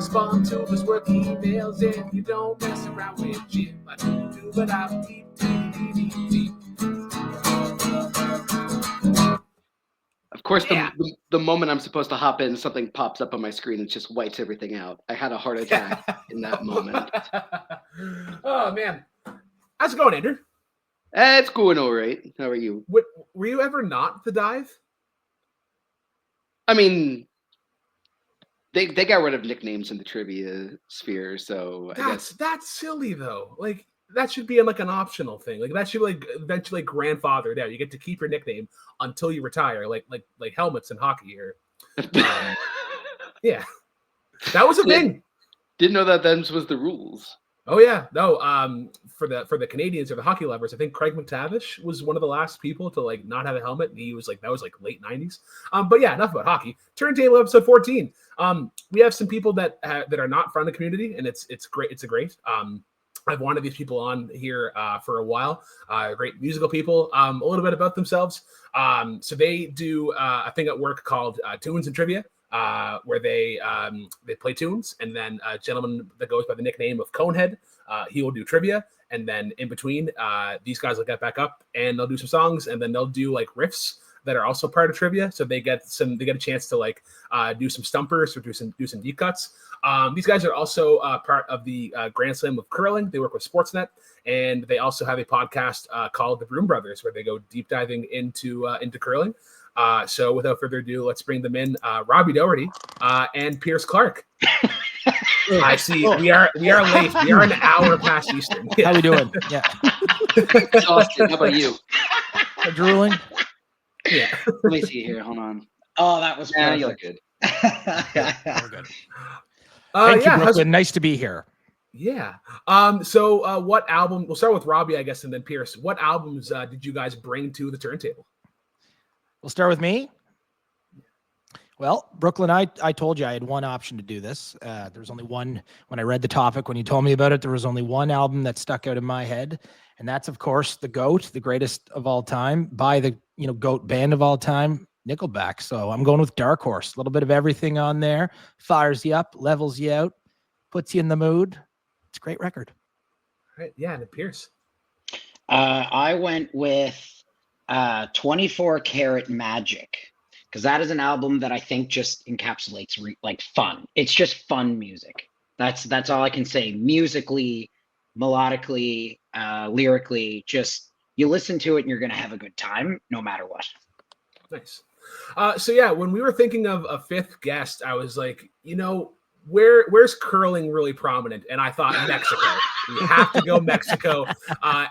respond to his work emails, and you don't mess around with Jim. I do, but I'm deep. Of course, the moment I'm supposed to hop in, something pops up on my screen and just whites everything out. I had a heart attack in that moment. Oh, man. How's it going, Andrew? It's going all right. How are you? Were you ever not the Dive? I mean, they got rid of nicknames in the trivia sphere, so I guess that's silly though. Like that should be like an optional thing. Like that should like eventually grandfathered out. You get to keep your nickname until you retire, like helmets in hockey or yeah. That was a thing. Didn't know that was the rules. Oh yeah, no. For the Canadians or the hockey lovers, I think Craig McTavish was one of the last people to like not have a helmet. And he was like that was like late 90s. But yeah, enough about hockey. Turntable episode 14. We have some people that are not from the community, and it's great. It's a great. I've wanted these people on here for a while. Great musical people. A little bit about themselves. So they do a thing at work called Tunes and Trivia. Where they play tunes, and then a gentleman that goes by the nickname of Conehead, he will do trivia, and then in between, these guys will get back up and they'll do some songs, and then they'll do like riffs that are also part of trivia. So they get a chance to like do some stumpers or do some deep cuts. These guys are also part of the Grand Slam of curling. They work with Sportsnet, and they also have a podcast called The Broom Brothers, where they go deep diving into curling. So without further ado, let's bring them in. Robbie Doherty and Pierce Clark. I see. We are late. We are an hour past Eastern. How we doing? Yeah. Exhausted. How about you? Drooling. Yeah. Let me see here. Hold on. Oh, that was perfect. You look good. We're good. Thank you, Brooklyn. Nice to be here. Yeah. So what album? We'll start with Robbie, I guess, and then Pierce. What albums did you guys bring to the turntable? We'll start with me. Well, Brooklyn, I told you I had one option to do this. There's only one. When I read the topic, when you told me about it, there was only one album that stuck out in my head, and that's, of course, the GOAT, the greatest of all time, by the GOAT band of all time, Nickelback. So I'm going with Dark Horse. A little bit of everything on there. Fires you up, levels you out, puts you in the mood. It's a great record. Right. Yeah, and Pierce. I went with 24 Karat Magic, because that is an album that I think just encapsulates like fun. It's just fun music. That's all I can say. Musically, melodically, lyrically, just you listen to it and you're gonna have a good time no matter what. Nice. So yeah, when we were thinking of a fifth guest, I was like, where's curling really prominent? And I thought Mexico. You have to go Mexico.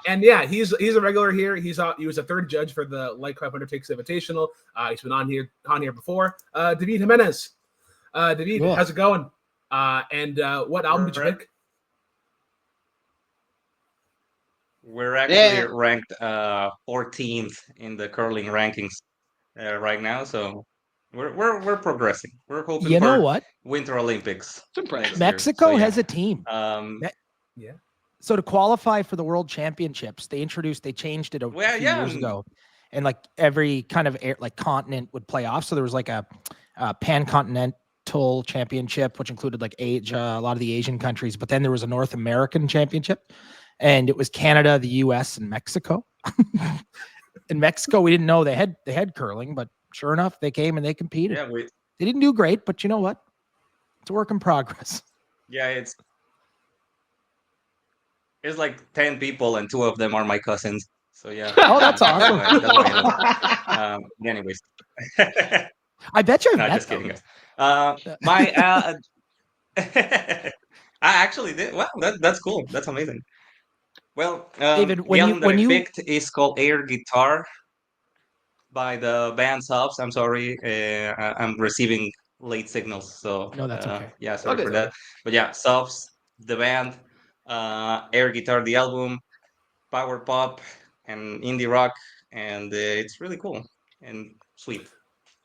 And yeah, he's a regular here. He was a third judge for the Light 500 Takes Invitational. He's been on here before. Deivid Jimenez. Deivid, cool. How's it going? And what album did you pick? We're actually ranked 14th in the curling rankings right now, so we're progressing. We're hoping for what? Winter Olympics. Mexico has a team. Yeah. So to qualify for the World Championships, they changed it a few years ago, and like every kind of continent would play off. So there was like a pan-continental championship, which included like a lot of the Asian countries, but then there was a North American championship, and it was Canada, the U.S., and Mexico. In Mexico, we didn't know they had curling, but sure enough, they came and they competed. Yeah, they didn't do great, but you know what? It's a work in progress. Yeah, it's like 10 people, and 2 of them are my cousins. So yeah. Oh, that's awesome. Anyways, I bet you. No, just kidding. I actually did. Well, that's cool. That's amazing. Well, David, the album that I picked is called Air Guitar by the band Sobs. I'm sorry, I'm receiving late signals, so no, that's okay. Yeah, sorry for that. But yeah, Sobs, the band, Air Guitar, the album, power pop and indie rock, and it's really cool and sweet.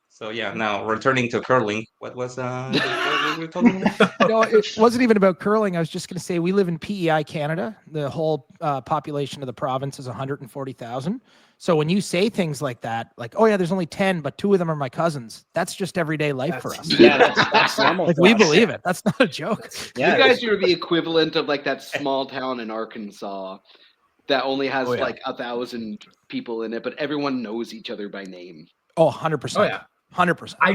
So yeah, now returning to curling. What was what we were talking about? No, it wasn't even about curling. I was just going to say we live in PEI, Canada. The whole population of the province is 140,000. So when you say things like that, like, oh yeah, there's only 10, but 2 of them are my cousins. That's just everyday life for us. Yeah, that's normal. Like, we believe it. That's not a joke. Yeah, you guys are the equivalent of like that small town in Arkansas that only has like 1,000 people in it, but everyone knows each other by name. Oh, 100%. Oh yeah. 100%. I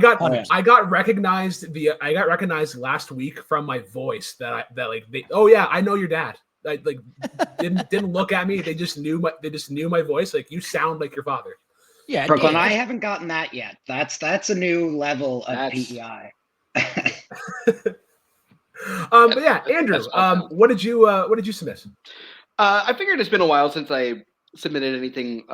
got recognized last week from my voice that I know your dad. Like didn't look at me. They just knew my voice. Like, you sound like your father. Yeah, Brooklyn, I haven't gotten that yet. That's a new level of PEI. But yeah, Andrew, what did you submit? I figured it's been a while since I submitted anything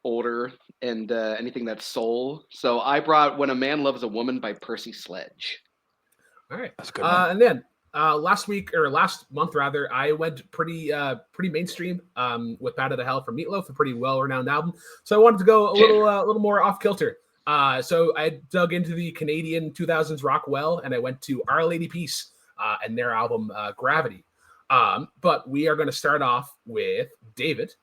older and anything that's soul. So I brought "When a Man Loves a Woman" by Percy Sledge. All right, that's a good one. And then last month rather, I went pretty mainstream with "Bat Out of Hell" from Meatloaf, a pretty well-renowned album. So I wanted to go a little more off kilter. So I dug into the Canadian 2000s rock well, and I went to Our Lady Peace and their album Gravity. But we are going to start off with Deivid.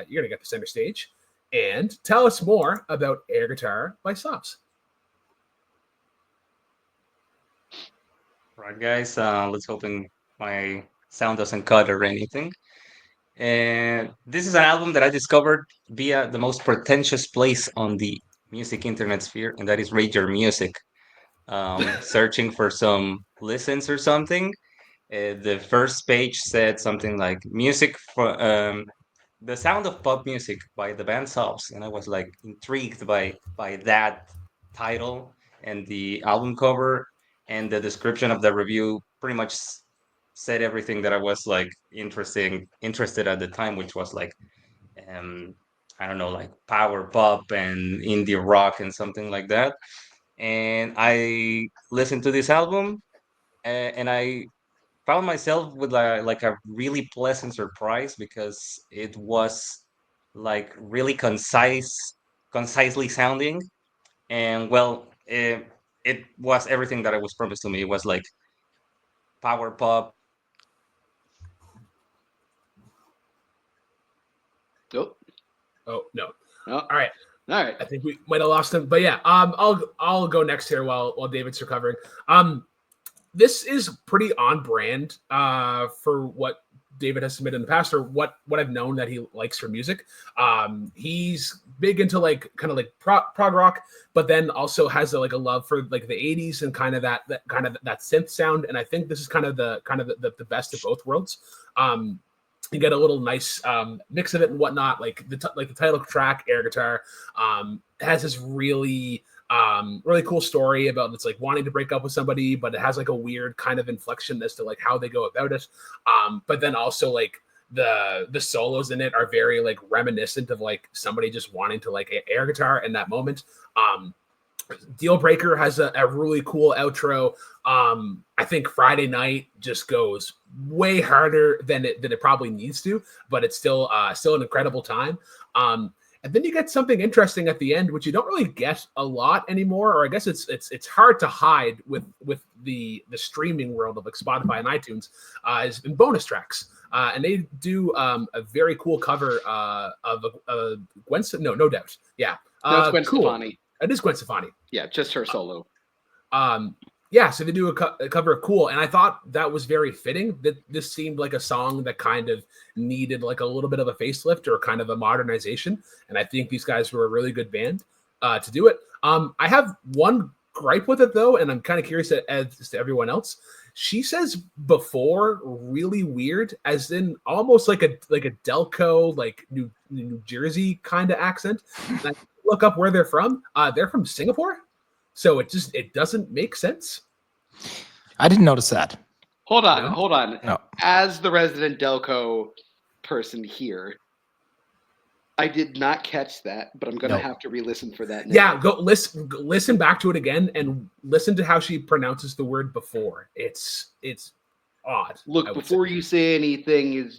You're going to get the center stage and tell us more about Air Guitar by Sobs. Right, guys. Let's hope my sound doesn't cut or anything. And this is an album that I discovered via the most pretentious place on the music internet sphere, and that is Rate Your Music. Searching for some listens or something. The first page said something like music for the sound of pop music by the band Sobs, and I was like intrigued by that title and the album cover, and the description of the review pretty much said everything that I was like interested at the time, which was like I don't know, like power pop and indie rock and something like that. And I listened to this album, and I found myself with like a really pleasant surprise, because it was like really concisely sounding, and well, it was everything that I was promised to me. It was like power pop. Oh no. Oh. All right. I think we might have lost him, but yeah. I'll go next here while David's recovering. This is pretty on brand for what Deivid has submitted in the past, or what I've known that he likes for music. He's big into like kind of like prog rock, but then also has a love for like the 80s and kind of that synth sound. And I think this is kind of the best of both worlds. You get a little nice mix of it and whatnot. Like the title track, Air Guitar, has this really cool story about it's like wanting to break up with somebody, but it has like a weird kind of inflection as to like how they go about it. But then also like the solos in it are very like reminiscent of like somebody just wanting to like air guitar in that moment. Deal Breaker has a really cool outro. I think Friday Night just goes way harder than it probably needs to, but it's still an incredible time. And then you get something interesting at the end, which you don't really get a lot anymore, or I guess it's hard to hide with the streaming world of like Spotify and iTunes, is in bonus tracks. And they do a very cool cover of Gwen. No doubt. Yeah. No, it's Gwen cool. Stefani. It is Gwen Stefani. Yeah, just her solo. Yeah, so they do a cover of Cool, and I thought that was very fitting. That this seemed like a song that kind of needed like a little bit of a facelift or kind of a modernization, and I think these guys were a really good band to do it. I have one gripe with it though, and I'm kind of curious as to everyone else. She says "before" really weird, as in almost like a Delco, like New Jersey kind of accent. And I look up where they're from. They're from Singapore. So it doesn't make sense. I didn't notice that. Hold on. No. As the resident Delco person here, I did not catch that, but I'm going to have to re-listen for that now. Yeah, go listen back to it again and listen to how she pronounces the word "before." It's odd. Look, before you say anything,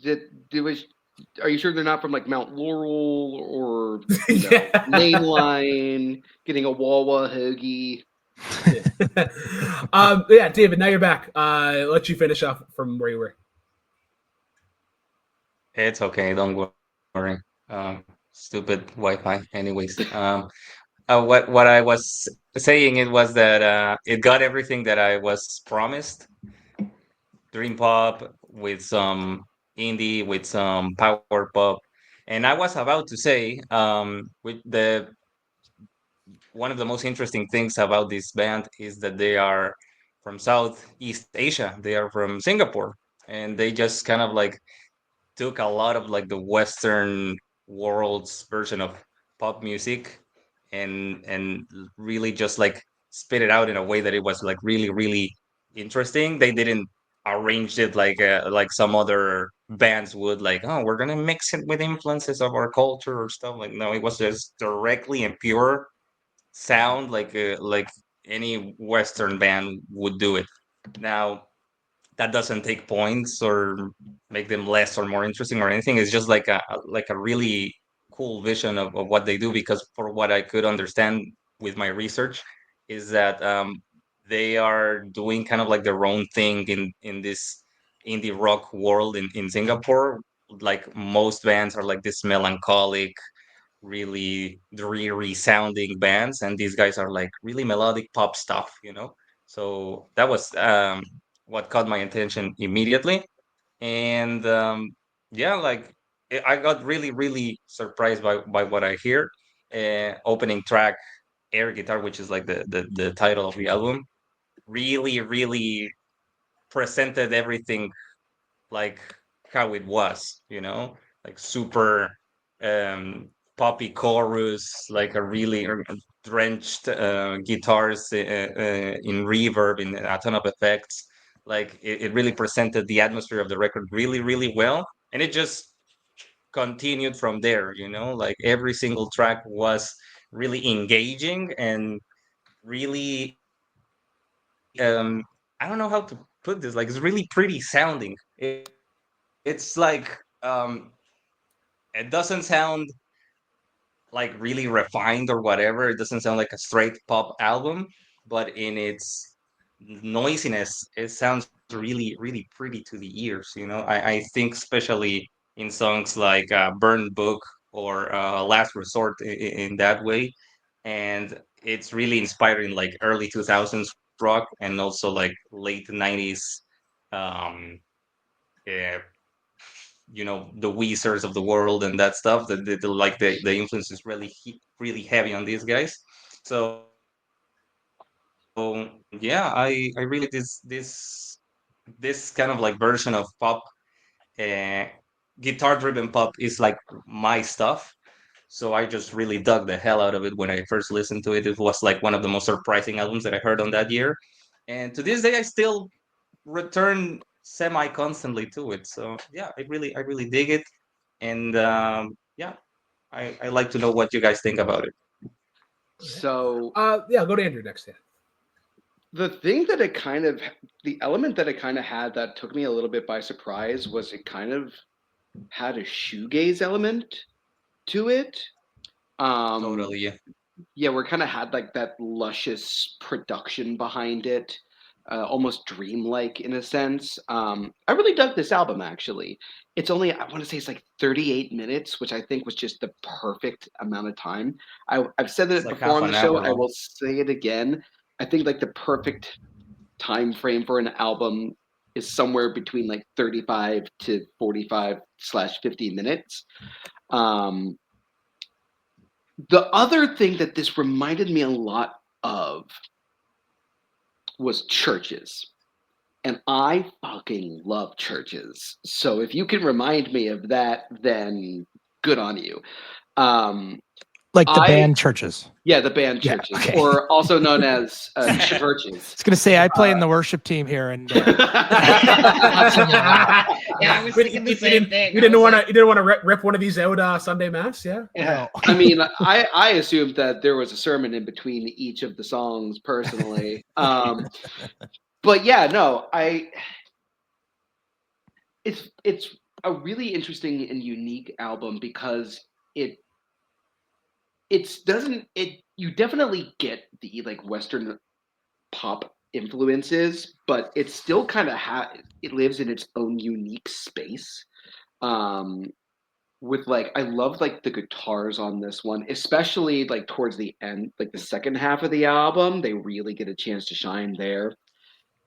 are you sure they're not from like Mount Laurel or Lane Line, getting a Wawa hoagie? Yeah, Deivid, now you're back. Let you finish off from where you were. It's okay, don't worry. stupid Wi-Fi. Anyways, what I was saying it was that it got everything that I was promised. Dream pop with some indie, with some power pop, and I was about to say, with the one of the most interesting things about this band is that they are from Southeast Asia. They are from Singapore, and they just kind of like took a lot of like the Western world's version of pop music and really just like spit it out in a way that it was like really interesting. They didn't arrange it like some other bands would, like, oh, we're gonna mix it with influences of our culture or stuff. Like, no, it was just directly and pure sound like any Western band would do it. Now that doesn't take points or make them less or more interesting or anything. It's just like a really cool vision of what they do, because for what I could understand with my research is that they are doing kind of like their own thing in this indie rock world in Singapore. Like most bands are like this melancholic, really dreary sounding bands, and these guys are like really melodic pop stuff, you know. So that was what caught my attention immediately. And yeah, like I got really surprised by what I hear. Opening track, air guitar, which is like the title of the album, really presented everything like how it was, you know, like super um poppy chorus, like a really drenched guitars in reverb, in a ton of effects. Like it really presented the atmosphere of the record really well, and it just continued from there, you know. Like every single track was really engaging and really I don't know how to put this, like it's really pretty sounding. It's like it doesn't sound like really refined or whatever. It doesn't sound like a straight pop album, but in its noisiness, it sounds really pretty to the ears. You know, I think especially in songs like "Burn Book" or "Last Resort" in that way, and it's really inspiring, like early 2000s rock and also like late 90s. Um, yeah, you know, the Weezers of the world and that stuff. The influence is really heavy on these guys. So yeah, I really like this kind of like version of pop. uh, Guitar driven pop is like my stuff. So I just really dug the hell out of it when I first listened to it. It was like one of the most surprising albums that I heard on that year, and to this day I still return semi constantly to it. So yeah, I really dig it. And yeah, I like to know what you guys think about it. So Yeah, go to Andrew next. Yeah. the thing that it kind of, the element that it kind of had that took me a little bit by surprise was it kind of had a shoegaze element to it. Totally, yeah. Yeah, we're kind of had like that luscious production behind it, almost dreamlike in a sense. I really dug this album actually. It's only, I want to say it's like 38 minutes, which I think was just the perfect amount of time. I've said It's it like before half on the an show. hour I long. will say it again. I think like the perfect time frame for an album is somewhere between like 35 to 45/50 minutes. Um, the other thing that this reminded me a lot of was churches. And I fucking love churches. So if you can remind me of that, then good on you. Um, Like the I band Churches. Yeah, the band Yeah, churches, okay. or also known as I churches. was gonna say I play in the worship team here, and not so much. Yeah, I was thinking the same thing. You didn't want to. You didn't want to rip one of these out Sunday mass, yeah? No. I mean, I assumed that there was a sermon in between each of the songs personally. But yeah, no, it's a really interesting and unique album because it it's doesn't it you definitely get the like Western pop influences, but it still kind of it lives in its own unique space. Um, with like I love like the guitars on this one, especially like towards the end, like the second half of the album. They really get a chance to shine there.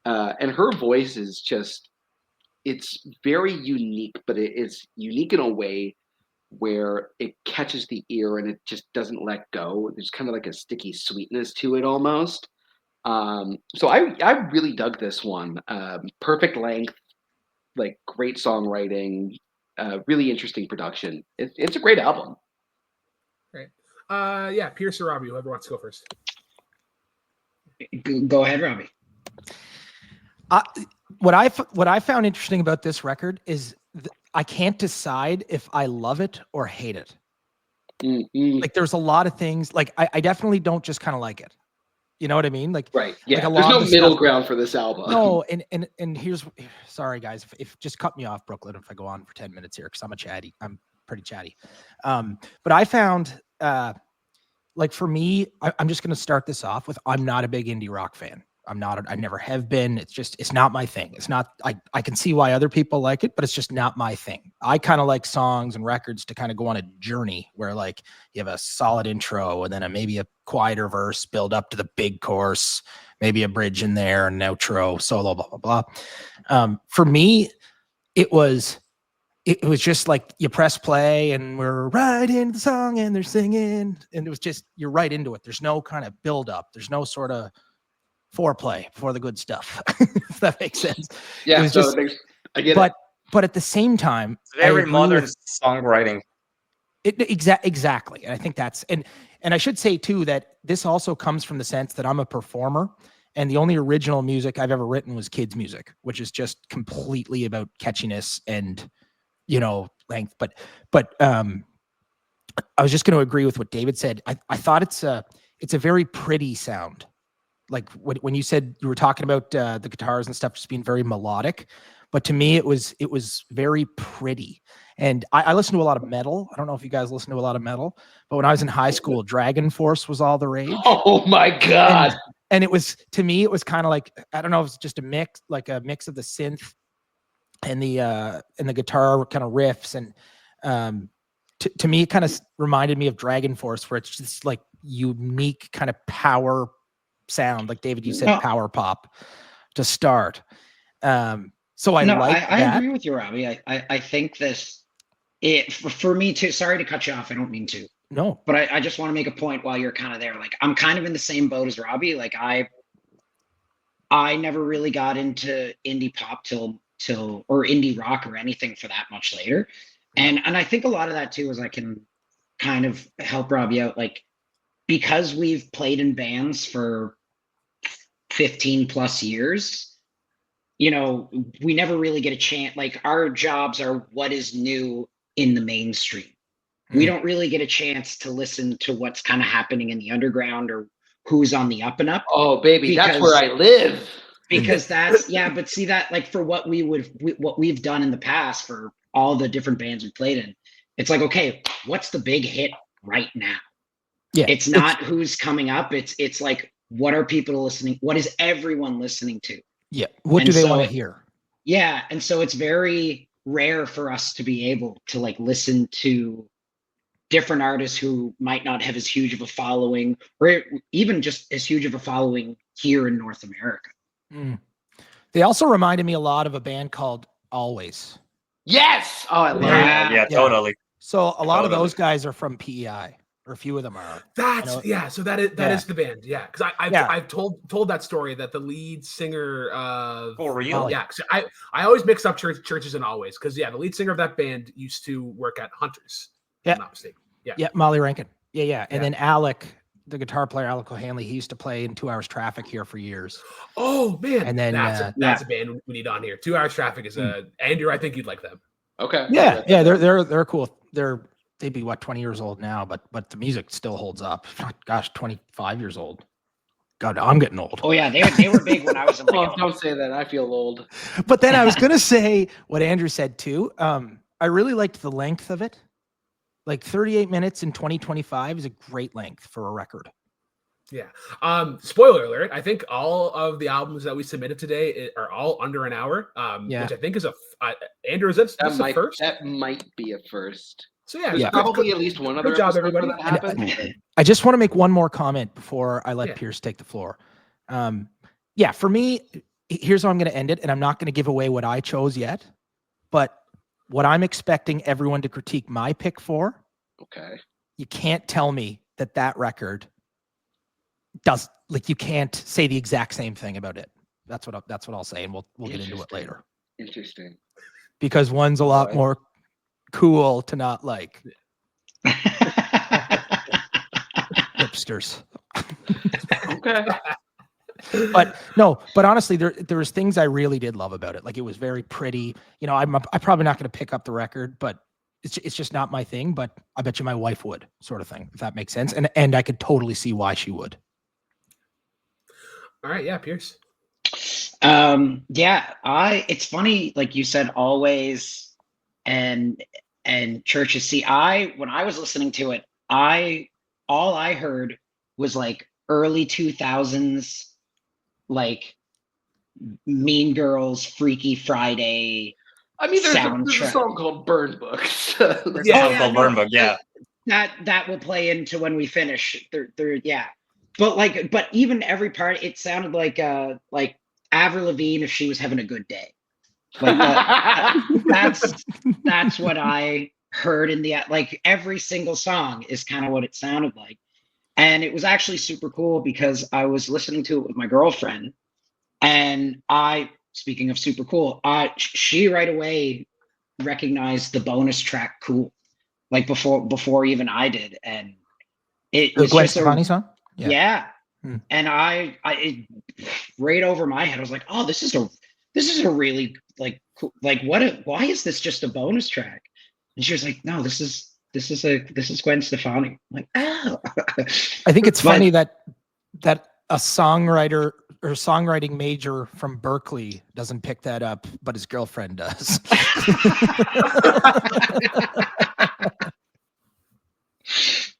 And her voice is just it's very unique, but it is unique in a way where it catches the ear and it just doesn't let go. There's kind of like a sticky sweetness to it almost. So I really dug this one. Perfect length, like great songwriting, really interesting production. It's a great album. Right. Yeah, Pierce or Robbie, whoever wants to go first. Go ahead, Robbie. What I found interesting about this record is I can't decide if I love it or hate it. Mm-hmm. Like there's a lot of things. Like I definitely don't just kind of like it. You know what I mean? Like Right. Yeah. like There's no of the middle stuff, ground for this album. No, and here's sorry guys, if just cut me off, Brooklyn, if I go on for 10 minutes here, because I'm pretty chatty. But I found like for me, I'm just gonna start this off with I'm not a big indie rock fan. I never have been. It's not my thing. It's not, I can see why other people like it, but it's just not my thing. I kind of like songs and records to kind of go on a journey where like you have a solid intro and then maybe a quieter verse, build up to the big chorus, maybe a bridge in there, an outro, solo, blah, blah, blah. For me, it was just like you press play and we're right into the song and they're singing. And it was just, you're right into it. There's no kind of build up. There's no sort of foreplay before the good stuff. If that makes sense. Yeah, it was so just, I get it. But at the same time, It's very modern songwriting. Exactly. And I think that's, and I should say too, that this also comes from the sense that I'm a performer and the only original music I've ever written was kids music, which is just completely about catchiness and, length. But I was just going to agree with what David said. I thought it's a very pretty sound. Like when you said you were talking about the guitars and stuff just being very melodic, but to me it was very pretty. And I listen to a lot of metal. I don't know if you guys listen to a lot of metal, but when I was in high school, Dragon Force was all the rage. Oh my God. And it was, to me, it was kind of like, I don't know, it was just a mix of the synth and the guitar kind of riffs. And to me, it kind of reminded me of Dragon Force, where it's just like unique kind of power sound, like David, you said, power pop to start. So I agree with you, Robbie. I think for me too. Sorry to cut you off. I don't mean to. No, but I just want to make a point while you're kind of there. Like I'm kind of in the same boat as Robbie. Like I never really got into indie pop till or indie rock or anything for that much later. And I think a lot of that too is I can kind of help Robbie out, like because we've played in bands for 15 plus years, we never really get a chance. Like our jobs are what is new in the mainstream. We don't really get a chance to listen to what's kind of happening in the underground or who's on the up and up. Oh, baby, that's where I live. Because that's, but see that, like for what we've done in the past for all the different bands we played in, it's like, okay, what's the big hit right now? Yeah, it's not who's coming up. It's like, what are people listening? What is everyone listening to? Yeah. What do they want to hear? Yeah. And so it's very rare for us to be able to like listen to different artists who might not have as huge of a following or even just as huge of a following here in North America. They also reminded me a lot of a band called Always. Yes. Oh, I love that. Yeah, totally. So a lot of those guys are from PEI. Or a few of them are. So that is the band. Yeah, because I've told that story that the lead singer of real? Yeah, I always mix up churches and Always, because the lead singer of that band used to work at Hunters. Yeah, if I'm not mistaken. Yeah, Molly Rankin. Yeah. And then Alec, the guitar player, Alec O'Hanley, he used to play in 2 Hours Traffic here for years. Oh man, and then that's a band we need on here. 2 Hours Traffic is Andrew. I think you'd like them. Okay. Yeah, they're cool. They'd be 20 years old now, but the music still holds up. Gosh, 25 years old. God, I'm getting old. Oh yeah, they were big when I was in don't say that. I feel old. But then I was gonna say what Andrew said too. I really liked the length of it. Like 38 minutes in 2025 is a great length for a record. Yeah. Spoiler alert. I think all of the albums that we submitted today are all under an hour. Which I think is Andrew, is that a first? That might be a first. So yeah, There's Yeah. probably at least one other Good job, episode where everybody. that happened. I just want to make one more comment before I let Yeah. Pierce take the floor. Yeah, for me, here's how I'm going to end it, and I'm not going to give away what I chose yet, but what I'm expecting everyone to critique my pick for, Okay. you can't tell me that record does, like, you can't say the exact same thing about it. That's what I'll say, and we'll get into it later. Interesting. Because one's a lot Right. more cool to not like. Hipsters. Okay. But honestly, there was things I really did love about it. Like, it was very pretty. You know, I'm probably not going to pick up the record, but it's just not my thing. But I bet you my wife would, sort of thing, if that makes sense. And I could totally see why she would. All right, yeah, Pierce. Yeah, it's funny, like you said, always and churches. See, when I was listening to it, all I heard was like early 2000s, like Mean Girls, Freaky Friday. I mean, there's a soundtrack. song called Burn Books. There's a song called Burn Book, yeah. That will play into when we finish. Yeah. But even every part, it sounded like Avril Lavigne if she was having a good day. Like that's what I heard in the, like, every single song is kind of what it sounded like. And it was actually super cool because I was listening to it with my girlfriend, and speaking of super cool, she right away recognized the bonus track "Cool," like before even I did, and it was Gwen just Stefani song. Yeah. Hmm. And it right over my head, I was like, oh, this is a really, like, cool, like, why is this just a bonus track? And she was like, no, this is Gwen Stefani. I'm like, oh. I think it's funny that a songwriter or songwriting major from Berkeley doesn't pick that up, but his girlfriend does.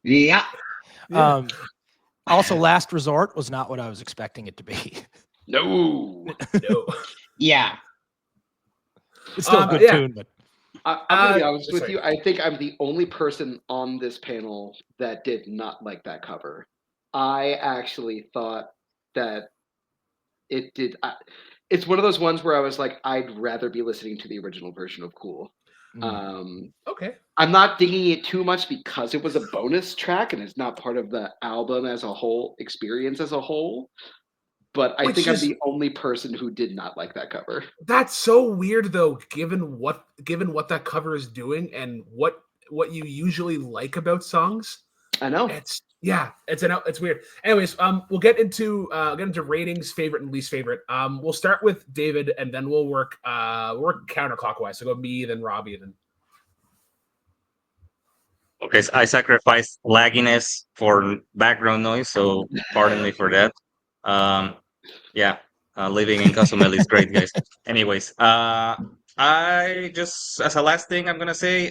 Yeah. Also, Last Resort was not what I was expecting it to be. No. Yeah. It's still a good tune, but I'm gonna be honest with you. I think I'm the only person on this panel that did not like that cover. I actually thought that it did. It's one of those ones where I was like, I'd rather be listening to the original version of Cool. Okay. I'm not digging it too much because it was a bonus track and it's not part of the album as a whole, experience as a whole. But I think I'm the only person who did not like that cover. That's so weird, though, given what that cover is doing and what you usually like about songs. I know. It's weird. Anyways, we'll get into ratings, favorite and least favorite. We'll start with Deivid, and then we'll work counterclockwise. So go me, then Robbie, then. Okay, so I sacrificed lagginess for background noise, so pardon me for that. Yeah, living in Cozumel is great, guys. Anyways, I just, as a last thing, I'm gonna say,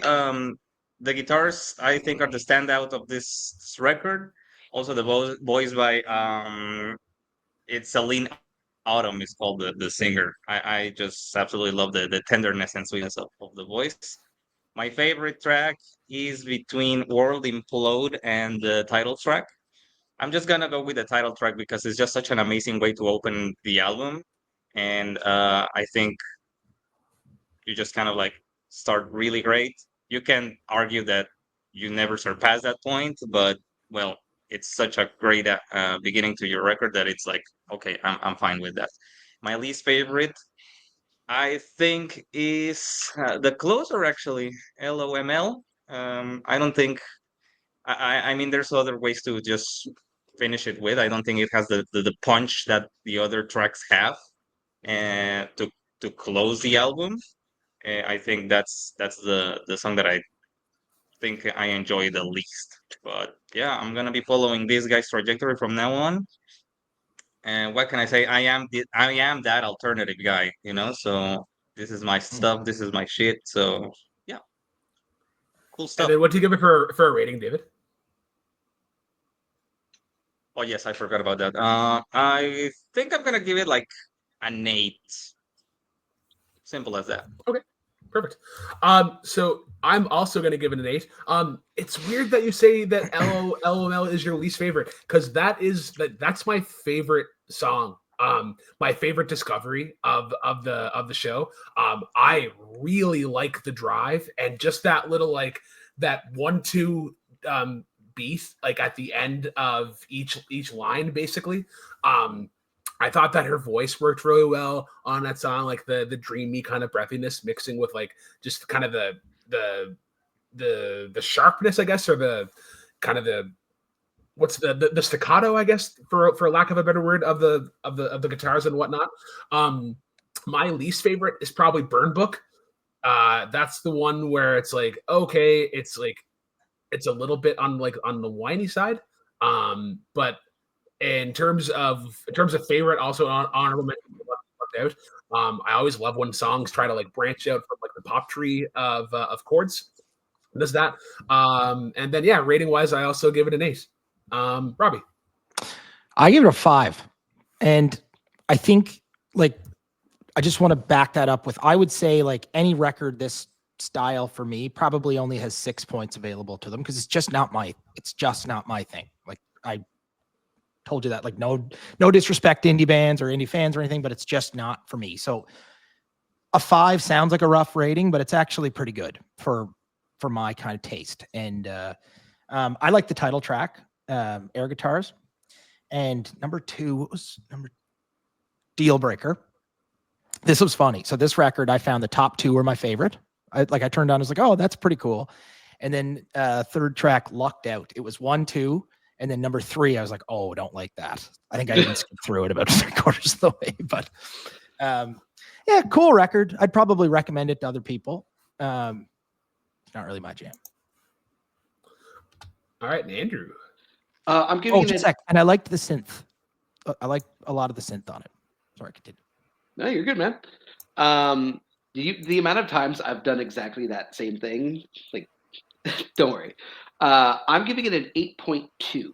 the guitars I think are the standout of this record. Also, the voice by it's Celine Autumn is called the singer. I just absolutely love the tenderness and sweetness of the voice. My favorite track is between World Implode and the title track. I'm just gonna go with the title track because it's just such an amazing way to open the album, and I think you just kind of like start really great. You can argue that you never surpass that point, but well, it's such a great beginning to your record that it's like, okay, I'm fine with that. My least favorite, I think, is the closer actually, LOML. I don't think I mean, there's other ways to just finish it with. I don't think it has the punch that the other tracks have, and to close the album. I think that's the song that I think I enjoy the least. But yeah, I'm gonna be following this guy's trajectory from now on. And what can I say? I am that alternative guy, you know. So this is my stuff. This is my shit. So yeah, cool And stuff. then what do you give it for a rating, Deivid? Oh yes, I forgot about that. I think I'm gonna give it like an 8. Simple as that. Okay. Perfect. So I'm also going to give it an 8. It's weird that you say that LOL is your least favorite, because that's my favorite song. My favorite discovery of the show. I really like the drive and just that little like that 1-2 beat like at the end of each line basically. I thought that her voice worked really well on that song, like the dreamy kind of breathiness mixing with like just kind of the sharpness, I guess, or the kind of what's the staccato, I guess, for lack of a better word, of the guitars and whatnot. My least favorite is probably Burn Book. That's the one where it's like, okay, it's a little bit on the whiny side. But in terms of favorite, also honorable mention left out. I always love when songs try to like branch out from like the pop tree of chords. Does that. And then yeah, rating wise, I also give it an 8. Robbie. I give it a 5. And I think like I just want to back that up with, I would say like any record this style for me probably only has 6 points available to them, because it's just not my thing. Like I told you that, like no disrespect to indie bands or indie fans or anything, but it's just not for me. So a 5 sounds like a rough rating, but it's actually pretty good for my kind of taste. And I like the title track, air guitars. And number 2, what was number Deal Breaker? This was funny. So this record, I found the top 2 were my favorite. I turned on, I was like, oh, that's pretty cool. And then third track, Lucked Out. It was 1, 2. And then number 3, I was like, oh, don't like that. I think I even skipped through it about 3/4 of the way. But yeah, cool record. I'd probably recommend it to other people. It's not really my jam. All right, Andrew. I'm giving it just a sec. And I liked the synth. I like a lot of the synth on it. Sorry, continue. No, you're good, man. The amount of times I've done exactly that same thing, like, don't worry. I'm giving it an 8.2.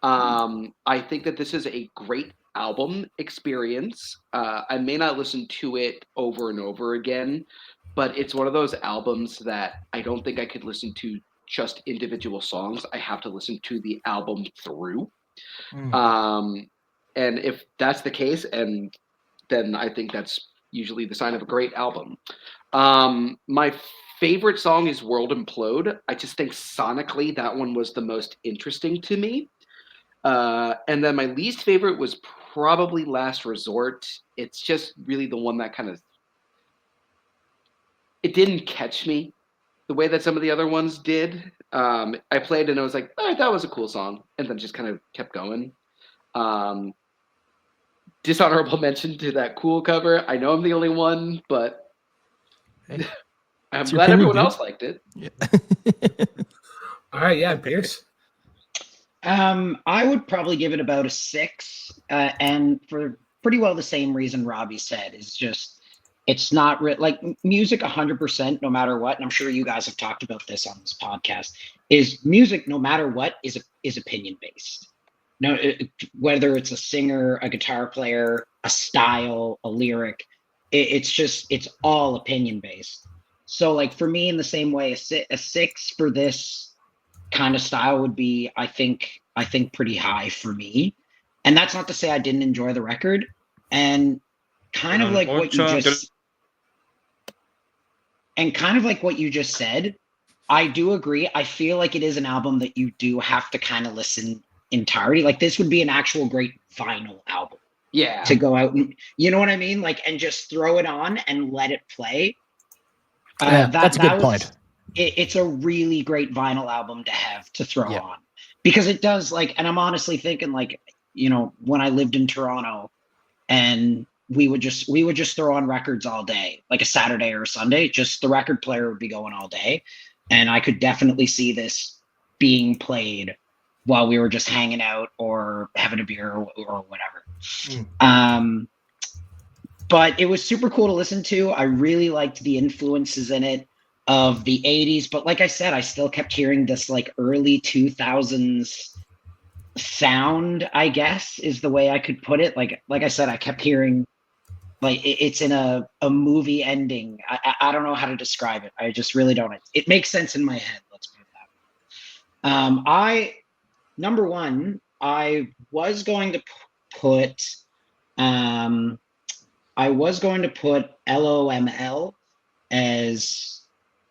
I think that this is a great album experience. I may not listen to it over and over again, but it's one of those albums that I don't think I could listen to just individual songs. I have to listen to the album through. And if that's the case, and then I think that's usually the sign of a great album. My favorite song is World Implode. I just think sonically that one was the most interesting to me. And then my least favorite was probably Last Resort. It's just really the one that kind of, it didn't catch me the way that some of the other ones did. I played and I was like, all right, that was a cool song. And then just kind of kept going. Dishonorable mention to that Cool cover. I know I'm the only one, but hey, I'm glad everyone else liked it. Yeah. All right, yeah, Pierce. I would probably give it about a 6, and for pretty well the same reason Robbie said. Is just it's not like music 100% no matter what, and I'm sure you guys have talked about this on this podcast, is music no matter what is opinion based. No, whether it's a singer, a guitar player, a style, a lyric, it's all opinion based. So like for me, in the same way, a 6 for this kind of style would be, I think pretty high for me. And that's not to say I didn't enjoy the record. And kind of like what you just said, I do agree. I feel like it is an album that you do have to kind of listen entirety. Like this would be an actual great vinyl album. Yeah. To go out and, you know what I mean? Like, and just throw it on and let it play. That's a good point. It's a really great vinyl album to have to throw on, because it does, like, and I'm honestly thinking, like, you know, when I lived in Toronto and we would just throw on records all day, like a Saturday or a Sunday, just the record player would be going all day. And I could definitely see this being played while we were just hanging out or having a beer or whatever. But it was super cool to listen to. I really liked the influences in it of the 80s. But like I said, I still kept hearing this like early 2000s sound, I guess, is the way I could put it. Like I said, I kept hearing Like it's in a movie ending. I don't know how to describe it. I just really don't. It makes sense in my head. Let's put it that way. Number one, I was going to put LOML as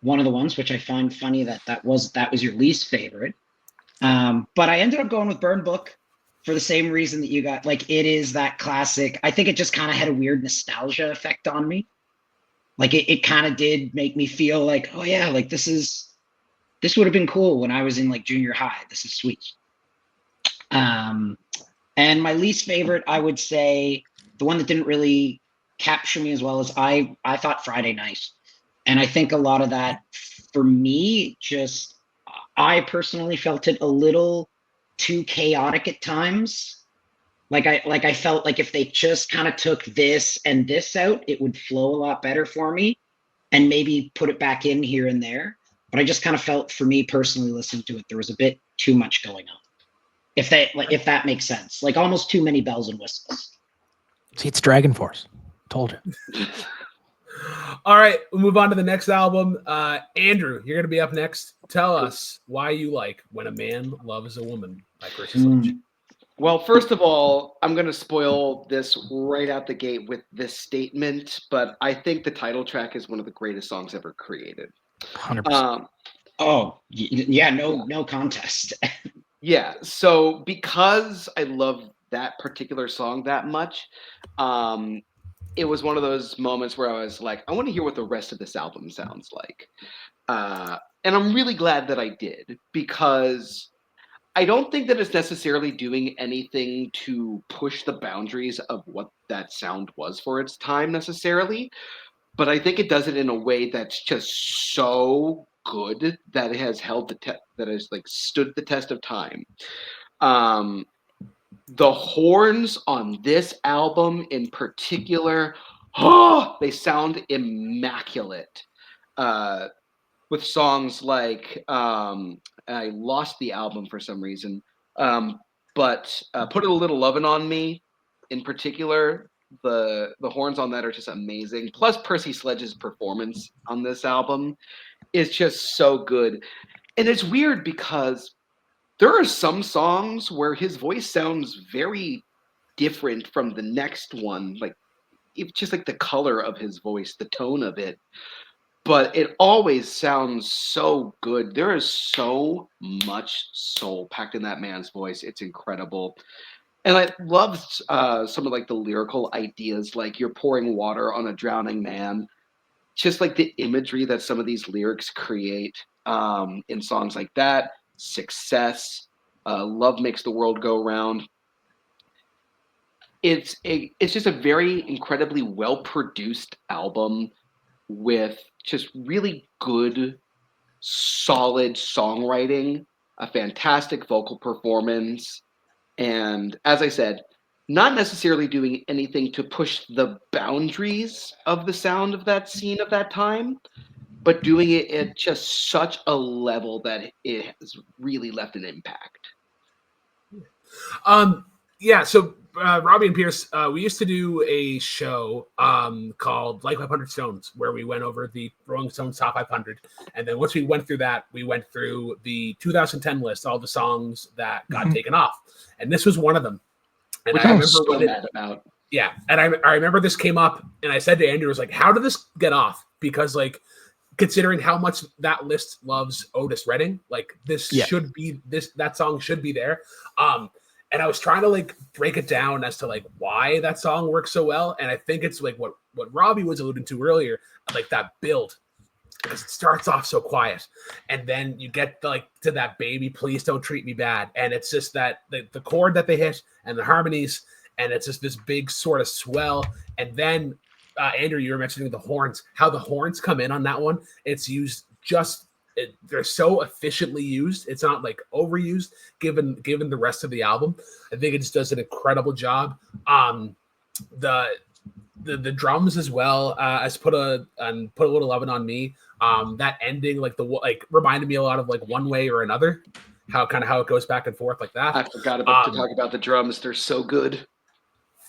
one of the ones, which I find funny that was your least favorite. But I ended up going with Burn Book for the same reason that you got. Like, it is that classic. I think it just kind of had a weird nostalgia effect on me. Like it kind of did make me feel like, oh yeah, like this would have been cool when I was in like junior high. This is sweet. And my least favorite, I would say, the one that didn't really capture me as well as I thought Friday Night. And I think a lot of that for me, just I personally felt it a little too chaotic at times. Like I felt like if they just kind of took this and this out, it would flow a lot better for me, and maybe put it back in here and there. But I just kind of felt, for me personally, listening to it, there was a bit too much going on. If that makes sense, like almost too many bells and whistles. See, it's Dragon Force. Told you. All right, we'll move on to the next album. Andrew, you're going to be up next. Tell us why you like When a Man Loves a Woman by Percy Sledge. Well, first of all, I'm going to spoil this right out the gate with this statement, but I think the title track is one of the greatest songs ever created. 100%. No contest. Yeah, so because I love that particular song that much, it was one of those moments where I was like, I want to hear what the rest of this album sounds like. And I'm really glad that I did, because I don't think that it's necessarily doing anything to push the boundaries of what that sound was for its time necessarily, but I think it does it in a way that's just so good that it has held that has like stood the test of time. The horns on this album in particular, they sound immaculate. With songs like I lost the album for some reason, but Put a Little Lovin' on Me in particular, the horns on that are just amazing. Plus Percy Sledge's performance on this album is just so good. And it's weird because there are some songs where his voice sounds very different from the next one. Like, it's just like the color of his voice, the tone of it. But it always sounds so good. There is so much soul packed in that man's voice. It's incredible. And I love some of like the lyrical ideas, like you're pouring water on a drowning man. Just like the imagery that some of these lyrics create in songs like that. Success, Love Makes the World Go Round. It's just a very incredibly well produced album with just really good, solid songwriting, a fantastic vocal performance, and as I said, not necessarily doing anything to push the boundaries of the sound of that scene of that time, but doing it at just such a level that it has really left an impact. Yeah, so Robbie and Pierce, we used to do a show called Like 500 Stones, where we went over the Rolling Stones Top 500. And then once we went through that, we went through the 2010 list, all the songs that got taken off. And this was one of them. And Which I I'm remember so when mad about. Yeah, and I remember this came up, and I said to Andrew, I was like, how did this get off? Because, like, considering how much that list loves Otis Redding, like, should be that song should be there. And I was trying to like break it down as to like why that song works so well. And I think it's like what Robbie was alluding to earlier, like that build, because it starts off so quiet. And then you get like to that baby, please don't treat me bad. And it's just that the chord that they hit and the harmonies, and it's just this big sort of swell. And then Andrew, you were mentioning the horns, how the horns come in on that one. It's used they're so efficiently used. It's not like overused given the rest of the album. I think it just does an incredible job. The drums as well as Put a Little Lovin' on Me. That ending, like reminded me a lot of like One Way or Another. How it goes back and forth like that. I forgot to talk about the drums. They're so good.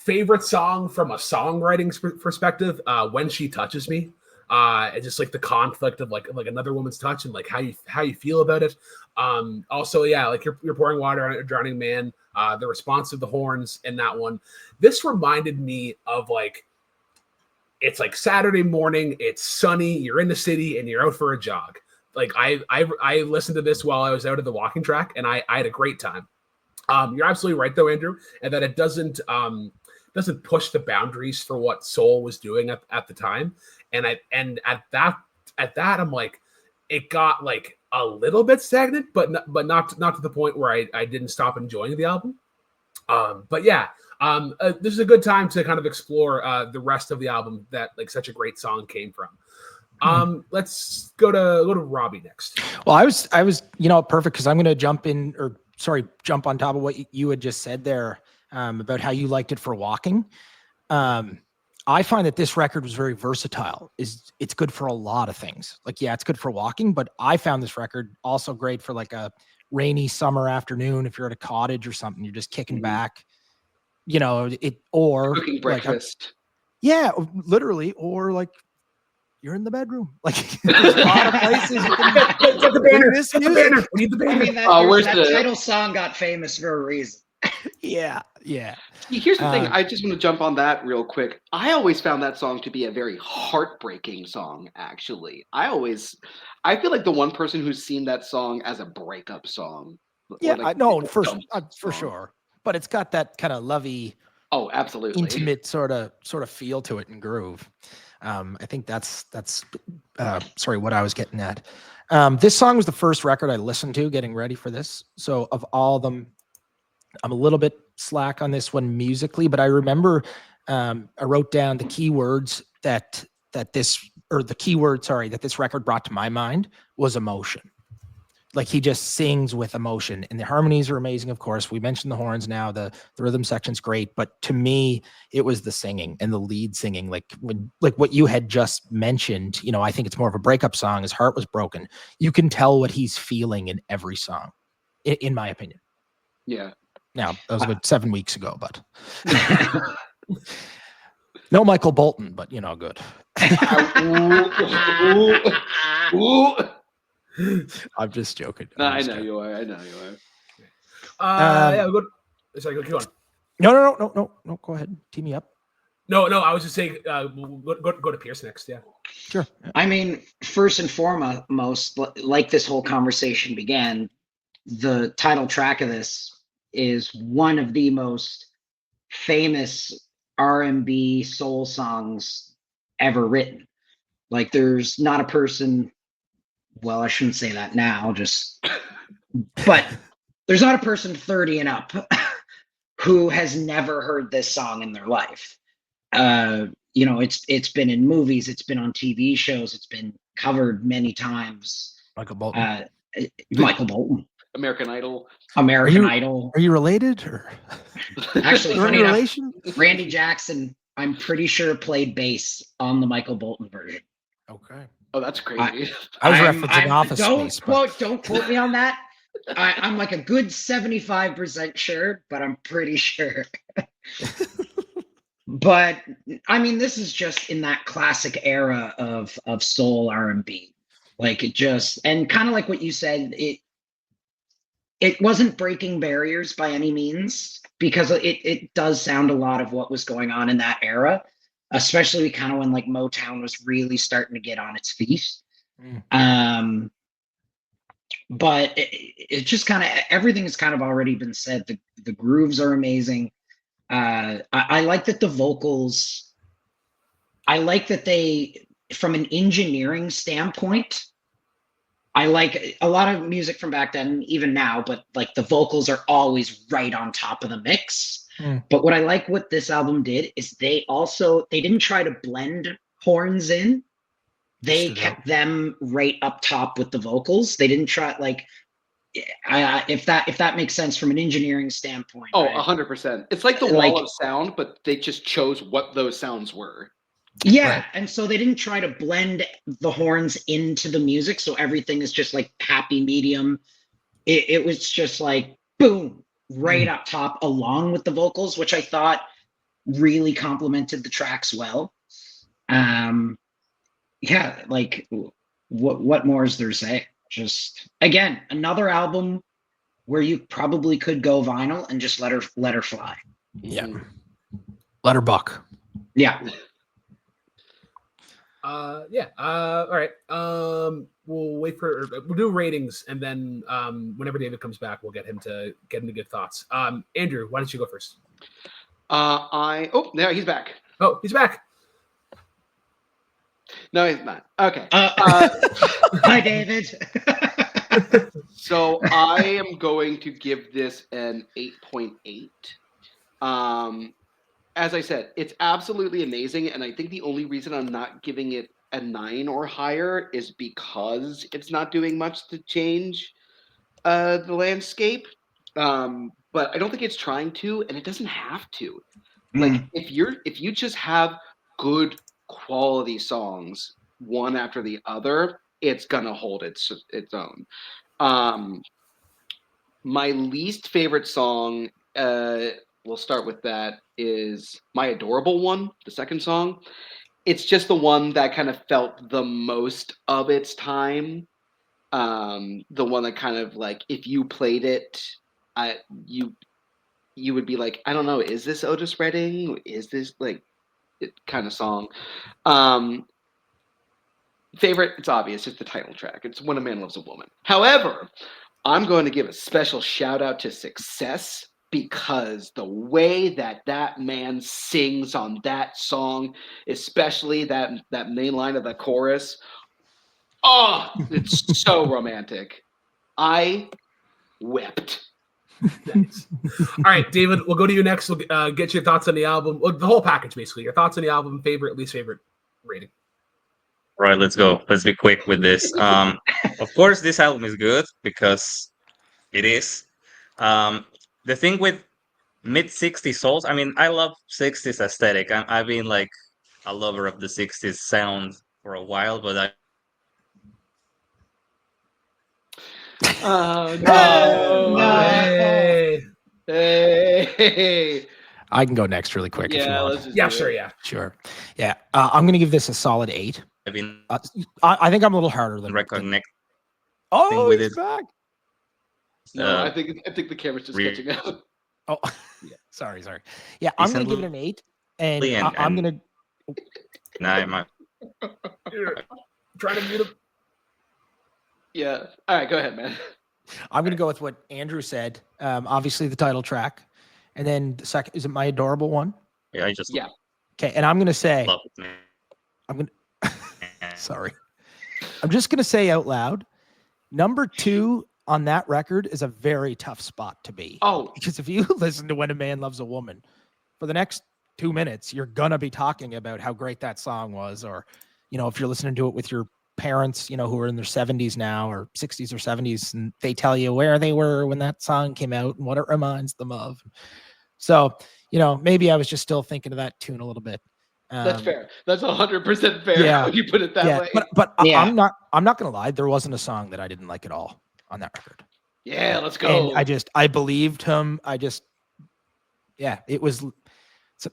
favorite song from a songwriting perspective, "When She Touches Me." It's just like the conflict of like another woman's touch and like how you feel about it. Also, yeah, like you're pouring water on a drowning man. The response of the horns in that one. This reminded me of like, it's like Saturday morning, it's sunny, you're in the city, and you're out for a jog. Like I listened to this while I was out at the walking track, and I had a great time. You're absolutely right though, Andrew, and that it doesn't push the boundaries for what soul was doing at the time. And at that I'm like, it got like a little bit stagnant, but not to the point where I didn't stop enjoying the album. But yeah, this is a good time to kind of explore the rest of the album that like such a great song came from. Let's go to Robbie next. Well, I was perfect, because I'm going to jump on top of what you had just said there, about how you liked it for walking. I find that this record was very versatile. It's good for a lot of things. Like, yeah, it's good for walking, but I found this record also great for like a rainy summer afternoon. If you're at a cottage or something, you're just kicking back, or cooking breakfast. Literally, or like you're in the bedroom. Like, there's a lot of places you can Get the banner. We need the I banner. mean, that title song got famous for a reason. Yeah. Here's the thing. I just want to jump on that real quick. I always found that song to be a very heartbreaking song, actually. I feel like the one person who's seen that song as a breakup song. Yeah, like, I know, for sure. But it's got that kind of lovey, absolutely intimate sort of feel to it and groove. I think that's what I was getting at. This song was the first record I listened to getting ready for this. So of all of them, I'm a little bit slack on this one musically, but I remember I wrote down the keywords that this record brought to my mind was emotion. Like, he just sings with emotion, and the harmonies are amazing. Of course, we mentioned the horns now, the rhythm section's great, but to me, it was the singing and the lead singing. Like what you had just mentioned, I think it's more of a breakup song. His heart was broken. You can tell what he's feeling in every song, in my opinion. Yeah. Now, that was about 7 weeks ago, but no Michael Bolton, but good. Ooh. I'm just joking. I know you are. Yeah, sorry, go on. No. Go ahead. Tee me up. No. I was just saying, go to Pierce next. Yeah. Sure. I mean, first and foremost, like this whole conversation began, the title track of this is one of the most famous R&B soul songs ever written. Like, there's not a person, well, I shouldn't say that now, but there's not a person 30 and up who has never heard this song in their life. It's been in movies, it's been on TV shows, it's been covered many times. Michael Bolton. Michael Bolton. American Idol. Are you related? Or? Actually, funny enough, Randy Jackson, I'm pretty sure, played bass on the Michael Bolton version. Okay. Oh, that's crazy. I was referencing Office Space. Don't quote me on that. I'm like a good 75% sure, but I'm pretty sure. But I mean, this is just in that classic era of soul R&B. Like, it just, and kind of like what you said, it wasn't breaking barriers by any means, because it does sound a lot of what was going on in that era, especially kind of when like Motown was really starting to get on its feet. But it just kind of, everything has kind of already been said. The grooves are amazing. I like that the vocals, I like that they, from an engineering standpoint, I like a lot of music from back then, even now, but like the vocals are always right on top of the mix. But what I like what this album did is they didn't try to blend horns in. They kept them right up top with the vocals. They didn't try, like, if that makes sense from an engineering standpoint. Oh, right? 100%. It's like the wall of sound, but they just chose what those sounds were. Yeah, right. And so they didn't try to blend the horns into the music, so everything is just like happy medium. It was just like boom, right up top, along with the vocals, which I thought really complemented the tracks well. Yeah, like what more is there to say? Just again, another album where you probably could go vinyl and just let her fly. Yeah. Let her buck. Yeah. Yeah. All right. We'll do ratings, and then whenever David comes back, we'll get him to give thoughts. Andrew, why don't you go first? There he's back. Oh, he's back. No, he's not. Okay. Hi, David. So I am going to give this an 8.8. As I said, it's absolutely amazing, and I think the only reason I'm not giving it a 9 or higher is because it's not doing much to change the landscape. But I don't think it's trying to, and it doesn't have to. Like if you just have good quality songs one after the other, it's gonna hold its own. My least favorite song, we'll start with that, is My Adorable One, the second song. It's just the one that kind of felt the most of its time. The one that kind of like, if you played it, you would be like, I don't know, is this Otis Redding? Is this like it kind of song? Favorite, it's obvious, it's the title track. It's When a Man Loves a Woman. However, I'm going to give a special shout out to Success, because the way that man sings on that song, especially that main line of the chorus, it's so romantic. I wept. Nice. All right, David, we'll go to you next. We'll get your thoughts on the album, the whole package, basically. Your thoughts on the album, favorite, least favorite, rating. Right, let's go. Let's be quick with this. Of course, this album is good because it is. The thing with mid-60s souls, I mean, I love 60s aesthetic. I've been like a lover of the 60s sound for a while, but I Oh no! Hey. I can go next really quick if you want. Let's just Yeah, do sure, it. yeah. Sure. Yeah. I'm going to give this a solid 8. I've been I think I'm a little harder than reconnecting Oh, with he's it. back. No, I think the camera's just Really- catching up. Oh, sorry. Yeah, I'm going to give it an 8, and I'm going to. Nah, my Try to mute him. Yeah. All right, go ahead, man. I'm going to go with what Andrew said. Obviously, the title track, and then the second is it My Adorable One? yeah, I just Yeah. Okay, and I'm going to say love it. I'm going to. Sorry, I'm just going to say out loud. Number 2 on that record is a very tough spot to be. Oh, Because if you listen to When a Man Loves a Woman for the next 2 minutes, you're going to be talking about how great that song was. Or, if you're listening to it with your parents, who are in their 70s now or 60s or 70s, and they tell you where they were when that song came out and what it reminds them of. So, maybe I was just still thinking of that tune a little bit. that's fair. That's 100% fair. Yeah. When you put it that way. But Yeah. I'm not going to lie. There wasn't a song that I didn't like at all on that record. Yeah, let's go. And I believed him. It was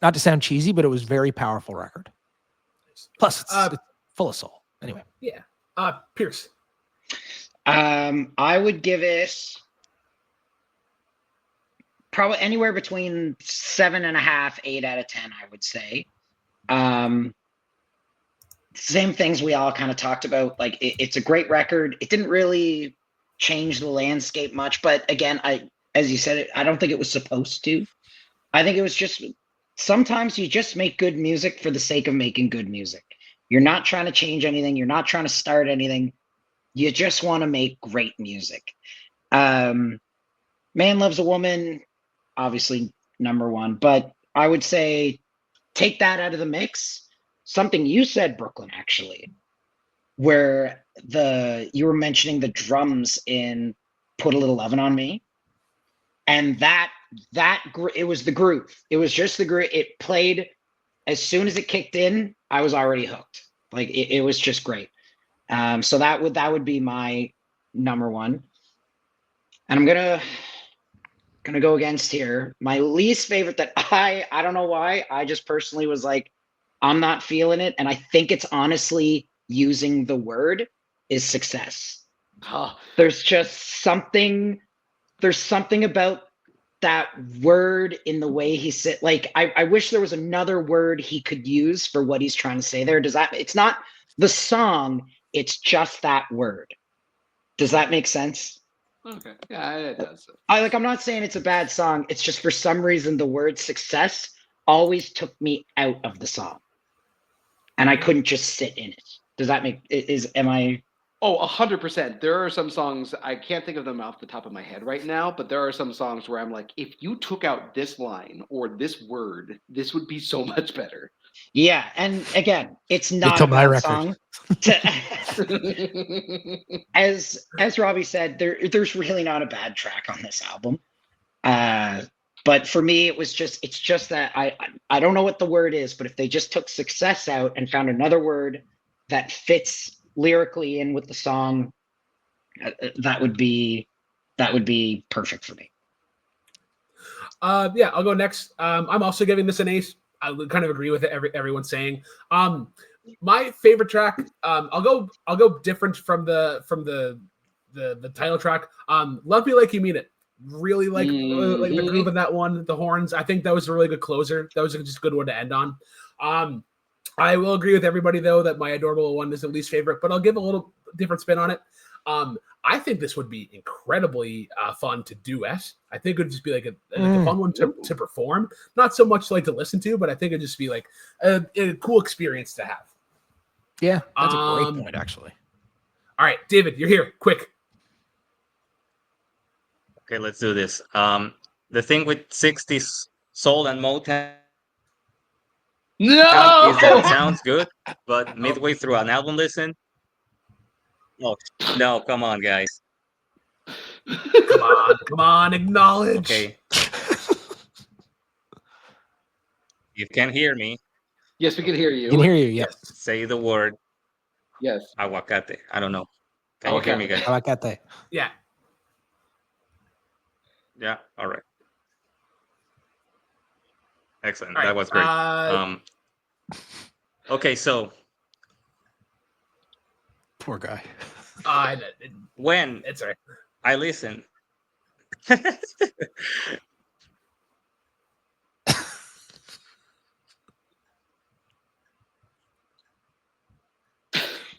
not to sound cheesy, but it was a very powerful record. Plus, it's full of soul. Anyway. Yeah. Pierce. I would give it probably anywhere between 7.5, 8 out of 10, I would say. Same things we all kind of talked about. Like it's a great record. It didn't really change the landscape much, but again, as you said, I don't think it was supposed to. I think it was just sometimes you just make good music for the sake of making good music. You're not trying to change anything. You're not trying to start anything. You just want to make great music. Man Loves a Woman, obviously number 1, but I would say take that out of the mix. Something you said, Brooklyn, actually, where you were mentioning the drums in Put a Little Lovin' on Me. And it was the groove. It was just the groove. It played as soon as it kicked in, I was already hooked. Like it was just great. So that would be my number 1. And gonna go against here. My least favorite that I don't know why. I just personally was like, I'm not feeling it, and I think it's honestly using the word is success. Oh, There's just something. There's something about that word in the way he said. Like I wish there was another word he could use for what he's trying to say there. Does that? It's not the song. It's just that word. Does that make sense? okay. Yeah, it does. I'm not saying it's a bad song. It's just for some reason the word success always took me out of the song. And I couldn't just sit in it. Does that make am I Oh, 100%. There are some songs, I can't think of them off the top of my head right now, but there are some songs where I'm like, if you took out this line or this word, this would be so much better. Yeah, and again, it's not took a my bad record. song. As Robbie said, there's really not a bad track on this album. But for me, it's just that I don't know what the word is, but if they just took success out and found another word that fits lyrically in with the song, that would be perfect for me. Yeah, I'll go next. I'm also giving this an ace. I would kind of agree with it. Everyone's saying. My favorite track. I'll go different from the title track. Love Me Like You Mean It. Really like the groove of that one. The horns. I think that was a really good closer. That was just a good one to end on. I will agree with everybody though that my Adorable one is the least favorite, but I'll give a little different spin on it. I think this would be incredibly fun to duet. I think it would just be like a fun one to perform. Not so much like to listen to, but I think it'd just be like a cool experience to have. Yeah, that's a great point, actually. All right, David, you're here. Quick. Okay, let's do this. The thing with 60s soul and Motown No! is that it sounds good, but midway through an album listen, oh no, come on, guys. Come on, acknowledge. Okay. You can hear me. Yes, we can hear you. I can hear you, yes. Say the word Yes. aguacate. I don't know. Can you hear me, guys? Aguacate. Yeah. Yeah. All right. Excellent. All right, That was great. Okay, so Poor guy. when It's all right. I listen,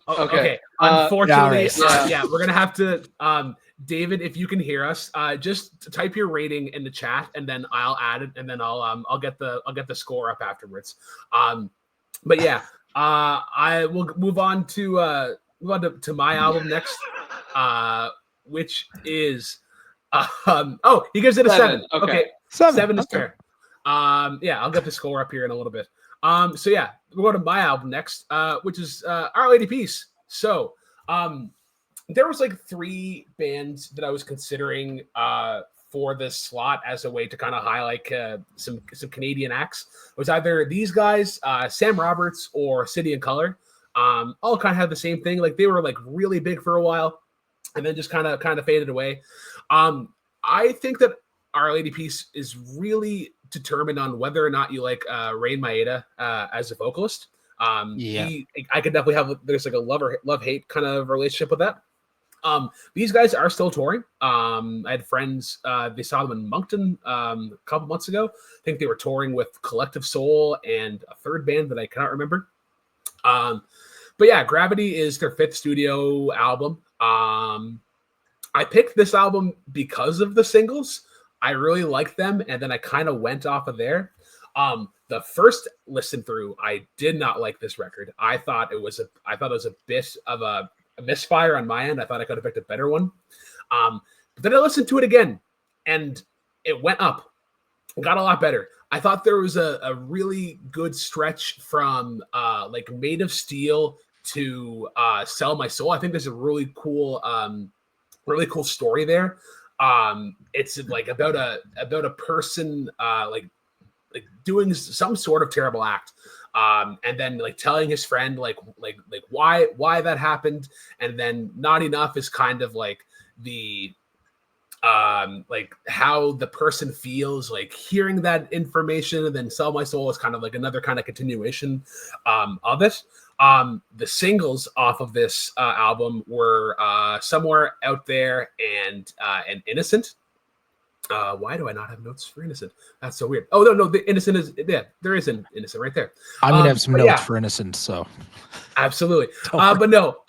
Okay. Unfortunately, yeah. we're gonna have to. David, if you can hear us, just type your rating in the chat, and then I'll add it, and then I'll get the score up afterwards. But yeah, I will move on to my album next, which is he gives it a 7. Okay. 7 is fair. Yeah, I'll get the score up here in a little bit. So yeah, we'll go to my album next, which is Our Lady Peace. So there was like 3 bands that I was considering for this slot as a way to kind of highlight some Canadian acts. It was either these guys, Sam Roberts, or City and Color. All kind of had the same thing. Like they were like really big for a while, and then just kind of faded away. I think that Our Lady Peace is really determined on whether or not you like Rain Maeda as a vocalist. I could definitely have there's like a love-hate kind of relationship with that. These guys are still touring. I had friends, they saw them in Moncton a couple months ago. I think they were touring with Collective Soul and a third band that I cannot remember. But yeah, Gravity is their 5th studio album. I picked this album because of the singles. I really liked them, and then I kind of went off of there. The first listen through, I did not like this record. I thought it was a bit of a misfire on my end. I thought I could have picked a better one. But then I listened to it again, and it went up. It got a lot better. I thought there was a really good stretch from like Made of Steel to Sell My Soul. I think there's a really cool story there. It's like about a person like doing some sort of terrible act, and then like telling his friend like why that happened, and then Not Enough is kind of like the like how the person feels like hearing that information, and then Sell My Soul is kind of like another kind of continuation of it. The singles off of this album were Somewhere Out There and Innocent. Why do I not have notes for Innocent? That's so weird. Oh no, the Innocent is there is an Innocent right there. I'm gonna have some but notes yeah, for Innocent, so absolutely. But no,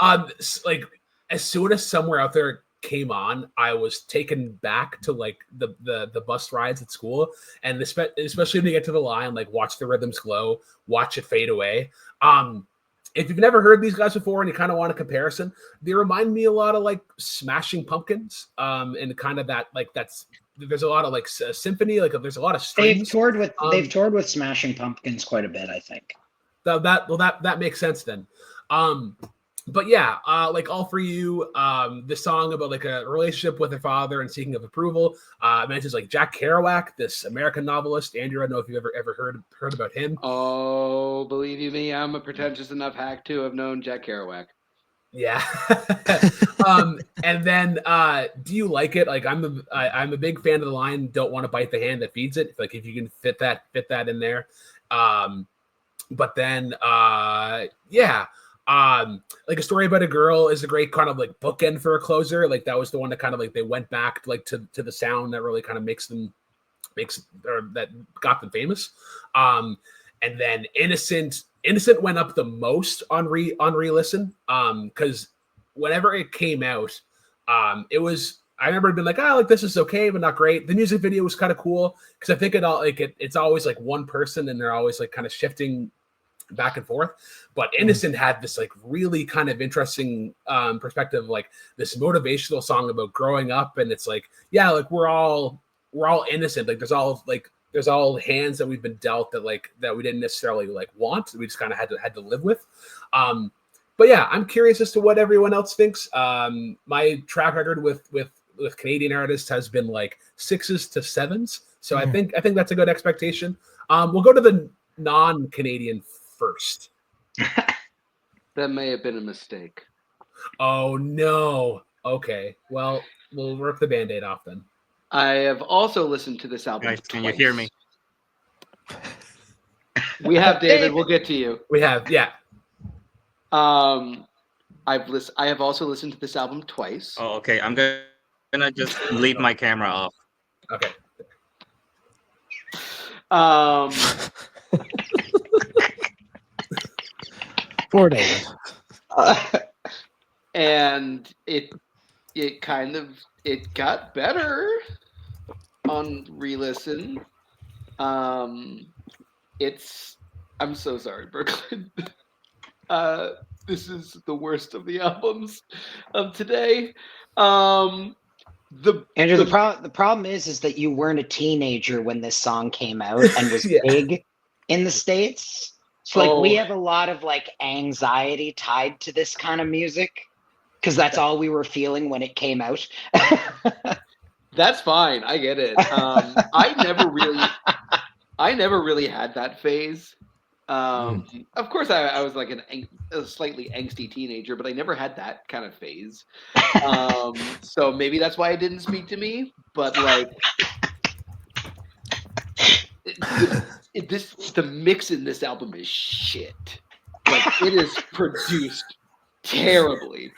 like as soon as Somewhere Out There came on, I was taken back to like the bus rides at school, and especially when you get to the line, like watch the rhythms glow, watch it fade away. If you've never heard these guys before and you kind of want a comparison, they remind me a lot of like Smashing Pumpkins, and kind of that like there's a lot of like symphony, like there's a lot of strings. They've toured with Smashing Pumpkins quite a bit, I think. That makes sense then. But yeah, like All For You, the song about like a relationship with her father and seeking of approval, mentions like Jack Kerouac, this American novelist. Andrew, I don't know if you've ever heard about him. Oh, believe you me, I'm a pretentious enough hack to have known Jack Kerouac. Yeah. And then do you like it? Like I'm a big fan of the line, don't want to bite the hand that feeds it. Like if you can fit that in there. But then yeah. Like A Story About a Girl is a great kind of like bookend for a closer. Like that was the one that kind of like they went back like to the sound that really kind of that got them famous. And then Innocent went up the most on re-listen. Because whenever it came out, it was, I remember it being like, like this is okay, but not great. The music video was kind of cool because I think it's always like one person and they're always like kind of shifting back and forth. But Innocent had this like really kind of interesting perspective, like this motivational song about growing up, and it's like, yeah, like we're all innocent. Like there's all hands that we've been dealt that we didn't necessarily like want. We just kind of had to live with. But yeah, I'm curious as to what everyone else thinks. My track record with Canadian artists has been like 6s to 7s. So I think that's a good expectation. We'll go to the non-Canadian first. That may have been a mistake. Oh no. Okay. Well, we'll rip the Band-Aid off then. I have also listened to this album. Guys, can twice. you hear me? We have David. We'll get to you. We have, yeah. I have also listened to this album twice. Oh, okay. I'm gonna just leave my camera off. Okay. Poor David. And it got better on re-listen. I'm so sorry, Brooklyn. This is the worst of the albums of today. Andrew, the problem is that you weren't a teenager when this song came out and was big in the States. So we have a lot of like anxiety tied to this kind of music because that's all we were feeling when it came out. That's fine. I get it. I never really had that phase. Of course, I was like a slightly angsty teenager, but I never had that kind of phase. So maybe that's why it didn't speak to me. But like, the mix in this album is shit. Like, it is produced terribly.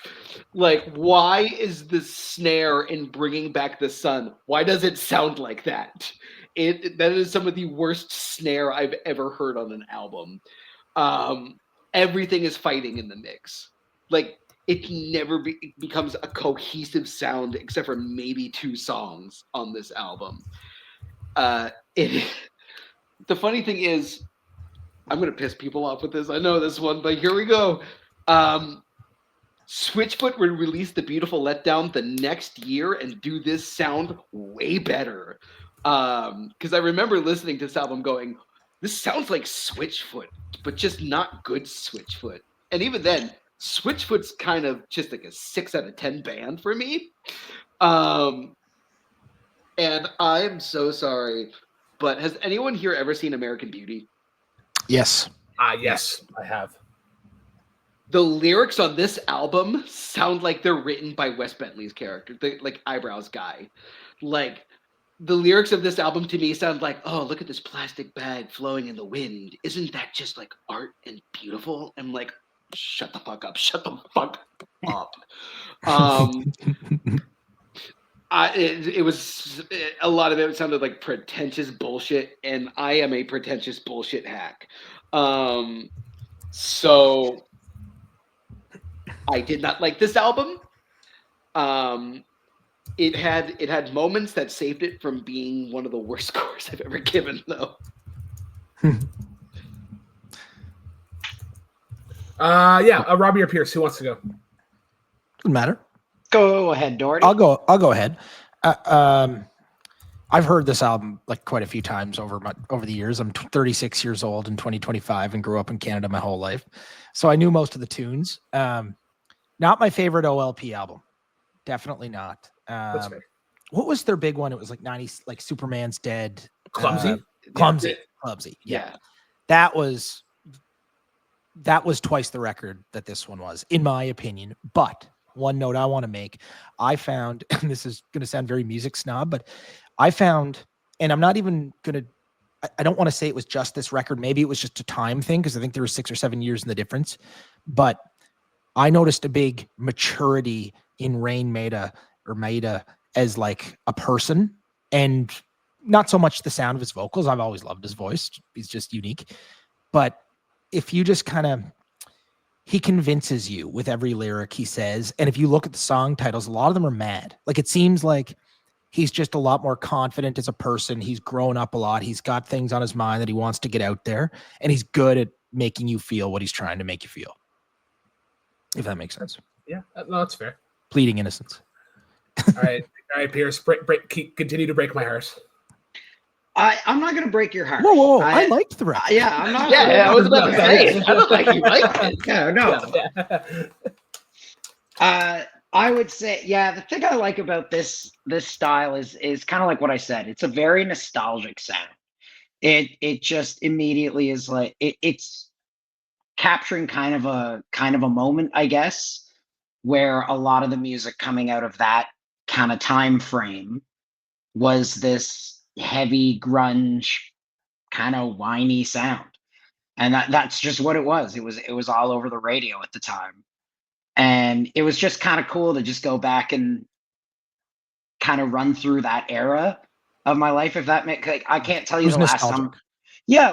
Like, why is the snare in Bringing Back the Sun? Why does it sound like that? That is some of the worst snare I've ever heard on an album. Everything is fighting in the mix. Like, it never becomes a cohesive sound except for maybe 2 songs on this album. The funny thing is, I'm going to piss people off with this. I know this one, but here we go. Switchfoot would release The Beautiful Letdown the next year and do this sound way better. Because I remember listening to this album going, this sounds like Switchfoot, but just not good Switchfoot. And even then, Switchfoot's kind of just like a 6 out of 10 band for me. And I'm so sorry, but has anyone here ever seen American Beauty? Yes. Yes, I have. The lyrics on this album sound like they're written by Wes Bentley's character, the like eyebrows guy. Like the lyrics of this album to me sound like, oh, look at this plastic bag flowing in the wind. Isn't that just like art and beautiful? I'm like, shut the fuck up. Shut the fuck up. It was a lot of it sounded like pretentious bullshit, and I am a pretentious bullshit hack. So I did not like this album. It had moments that saved it from being one of the worst scores I've ever given, though. Robbie or Pierce, who wants to go? Doesn't matter. Go ahead, Doherty. I'll go ahead. I've heard this album like quite a few times over the years. I'm 36 years old in 2025 and grew up in Canada my whole life, so I knew most of the tunes. Not my favorite OLP album, definitely not. That's fair. What was their big one? It was like 90s, like Superman's Dead. Clumsy. Clumsy. Yeah. That was twice the record that this one was, in my opinion. But one note I want to make, I found, and this is going to sound very music snob, but I found, and I'm not even going to, I don't want to say it was just this record. Maybe it was just a time thing, because I think there were 6 or 7 years in the difference. But I noticed a big maturity in Rain Maida as like a person, and not so much the sound of his vocals. I've always loved his voice. He's just unique. But if you just he convinces you with every lyric he says. And if you look at the song titles, a lot of them are mad. Like, it seems like he's just a lot more confident as a person. He's grown up a lot. He's got things on his mind that he wants to get out there, and he's good at making you feel what he's trying to make you feel. If that makes sense. Yeah, no, that's fair. Pleading innocence. All right, Pierce, continue to break my heart. I'm not going to break your heart. Whoa. I liked the record. Yeah, I'm not. Yeah, I was about to say. I don't like you liked it. No. I would say, the thing I like about this style is kind of like what I said. It's a very nostalgic sound. It just immediately is like it's capturing kind of a moment, I guess, where a lot of the music coming out of that kind of time frame was this heavy grunge kind of whiny sound, and that's just what it was. It was all over the radio at the time, and it was just kind of cool to just go back and kind of run through that era of my life. If that makes, like, I can't tell you the last time. Yeah,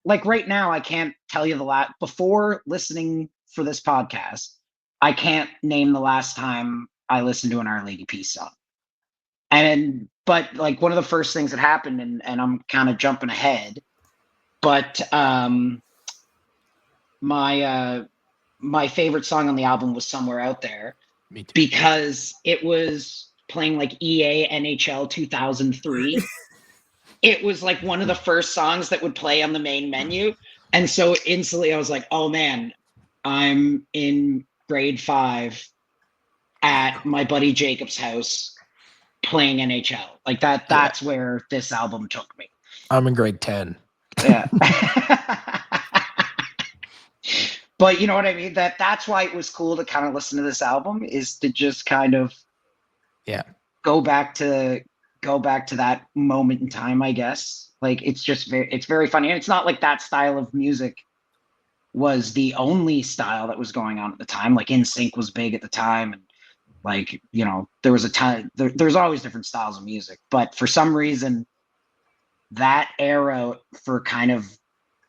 like right now, I can't tell you the last, before listening for this podcast, I can't name the last time I listened to an Our Lady Peace song. But like one of the first things that happened, and I'm kind of jumping ahead, but my favorite song on the album was Somewhere Out There. Me too. Because it was playing like EA NHL 2003. It was like one of the first songs that would play on the main menu. And so instantly I was like, oh man, I'm in grade 5 at my buddy Jacob's house playing NHL. Like that's where this album took me. I'm in grade 10. Yeah. But you know what I mean? That's why it was cool to kind of listen to this album, is to just kind of go back to that moment in time, I guess. Like it's very funny. And it's not like that style of music was the only style that was going on at the time. Like NSYNC was big at the time, and like, you know, there was a time, there's always different styles of music, but for some reason that era for kind of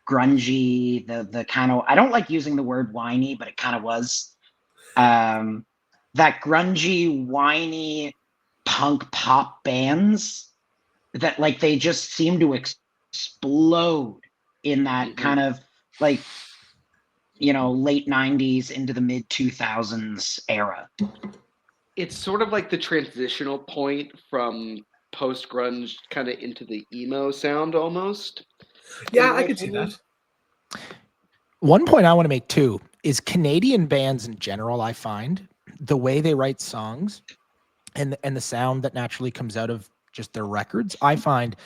grungy, the kind of, I don't like using the word whiny, but it kind of was that grungy, whiny punk pop bands that like they just seem to explode in that kind of like, you know, late 90s into the mid 2000s era. It's sort of like the transitional point from post grunge kind of into the emo sound almost. Yeah, I could see that. One point I want to make too is Canadian bands in general, I find the way they write songs and the sound that naturally comes out of just their records, I find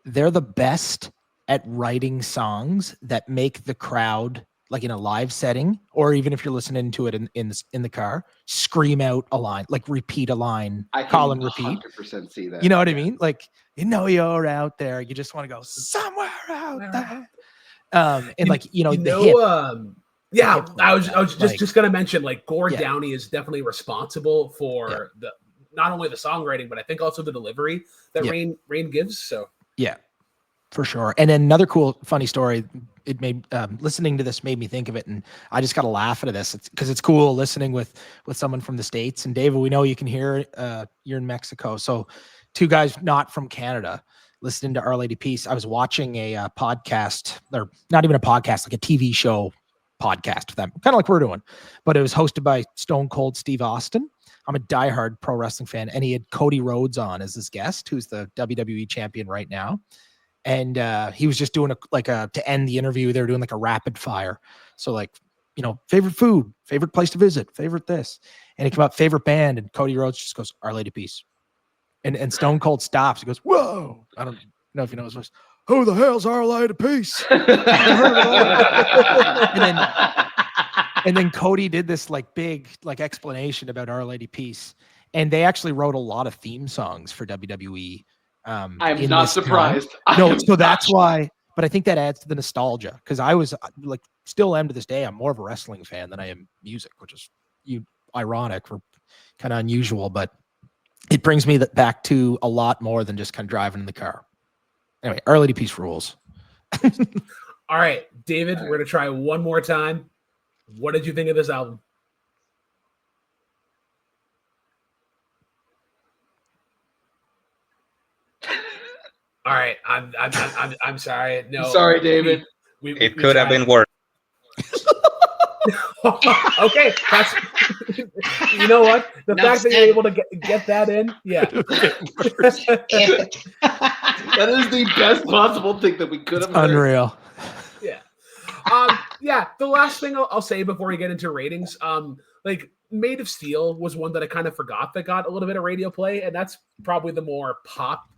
they're the best at writing songs that make the crowd like in a live setting, or even if you're listening to it in the car, scream out a line, like repeat a line, I can call and repeat. 100% see that. You know what I mean? Like, you're out there. You just want to go somewhere out there. And like, the hip. Yeah, hip I was like, just gonna mention, like, Gord Yeah. Downey is definitely responsible for the not only the songwriting, but I think also the delivery that Rain gives. So yeah, for sure. And then another cool, funny story. It made listening to this made me think of it, and I just got to laugh at this because it's cool listening with someone from the States. And David, we know you can hear you're in Mexico, so two guys not from Canada listening to Our Lady Peace. I was watching a podcast, or not even a podcast, like a TV show podcast with them, kind of like we're doing, but it was hosted by Stone Cold Steve Austin. I'm a diehard pro wrestling fan, and he had Cody Rhodes on as his guest, who's the WWE champion right now. And he was just doing to end the interview, they were doing like a rapid fire. So like, favorite food, favorite place to visit, favorite this. And he came up, favorite band, and Cody Rhodes just goes, Our Lady Peace. And Stone Cold stops. He goes, whoa. I don't know if you know his voice. Who the hell's Our Lady Peace? and then Cody did this like big like explanation about Our Lady Peace. And they actually wrote a lot of theme songs for WWE. I'm not surprised. No, so that's why. But I think that adds to the nostalgia, because I was like, still am to this day. I'm more of a wrestling fan than I am music, which is ironic or kind of unusual. But it brings me back to a lot more than just kind of driving in the car. Anyway, Our Lady Peace rules. All right, David, we're gonna try one more time. What did you think of this album? All right, I'm sorry. No, sorry, David. It could have been worse. Okay, that's you know what? The fact that you're able to get that in, yeah. That is the best possible thing that we could have heard. Unreal. Yeah. Yeah, the last thing I'll say before we get into ratings, like Made of Steel was one that I kind of forgot that got a little bit of radio play, and that's probably the more pop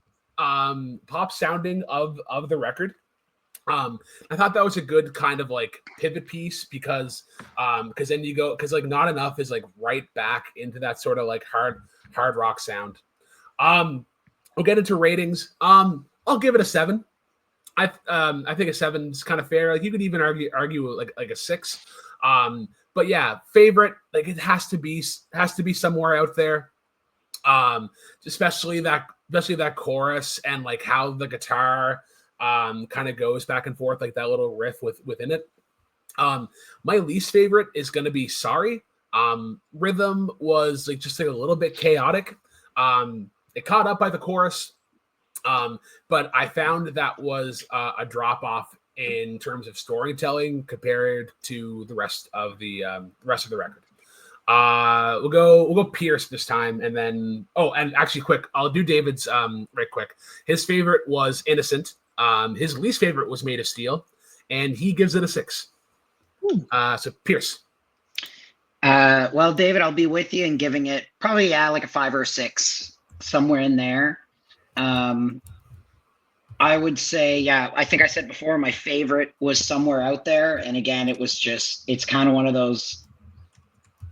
sounding of the record. I thought that was a good kind of like pivot piece because then you go, because like Not Enough is like right back into that sort of like hard rock sound. We'll get into ratings. I'll give it a 7. I think a 7 is kind of fair. Like you could even argue like a 6. But yeah, favorite, like it has to be somewhere out there. Especially that chorus and like how the guitar kind of goes back and forth, like that little riff within it. My least favorite is going to be Sorry. Rhythm was like just like a little bit chaotic. It caught up by the chorus, but I found that was a drop off in terms of storytelling compared to the rest of the record. We'll go Pierce this time, and then and actually quick, I'll do David's right quick. His favorite was Innocent. His least favorite was Made of Steel, and he gives it a 6. So Pierce. Well, David, I'll be with you in giving it probably like a 5 or 6, somewhere in there. I would say, I think I said before, my favorite was Somewhere Out There, and again, it's kind of one of those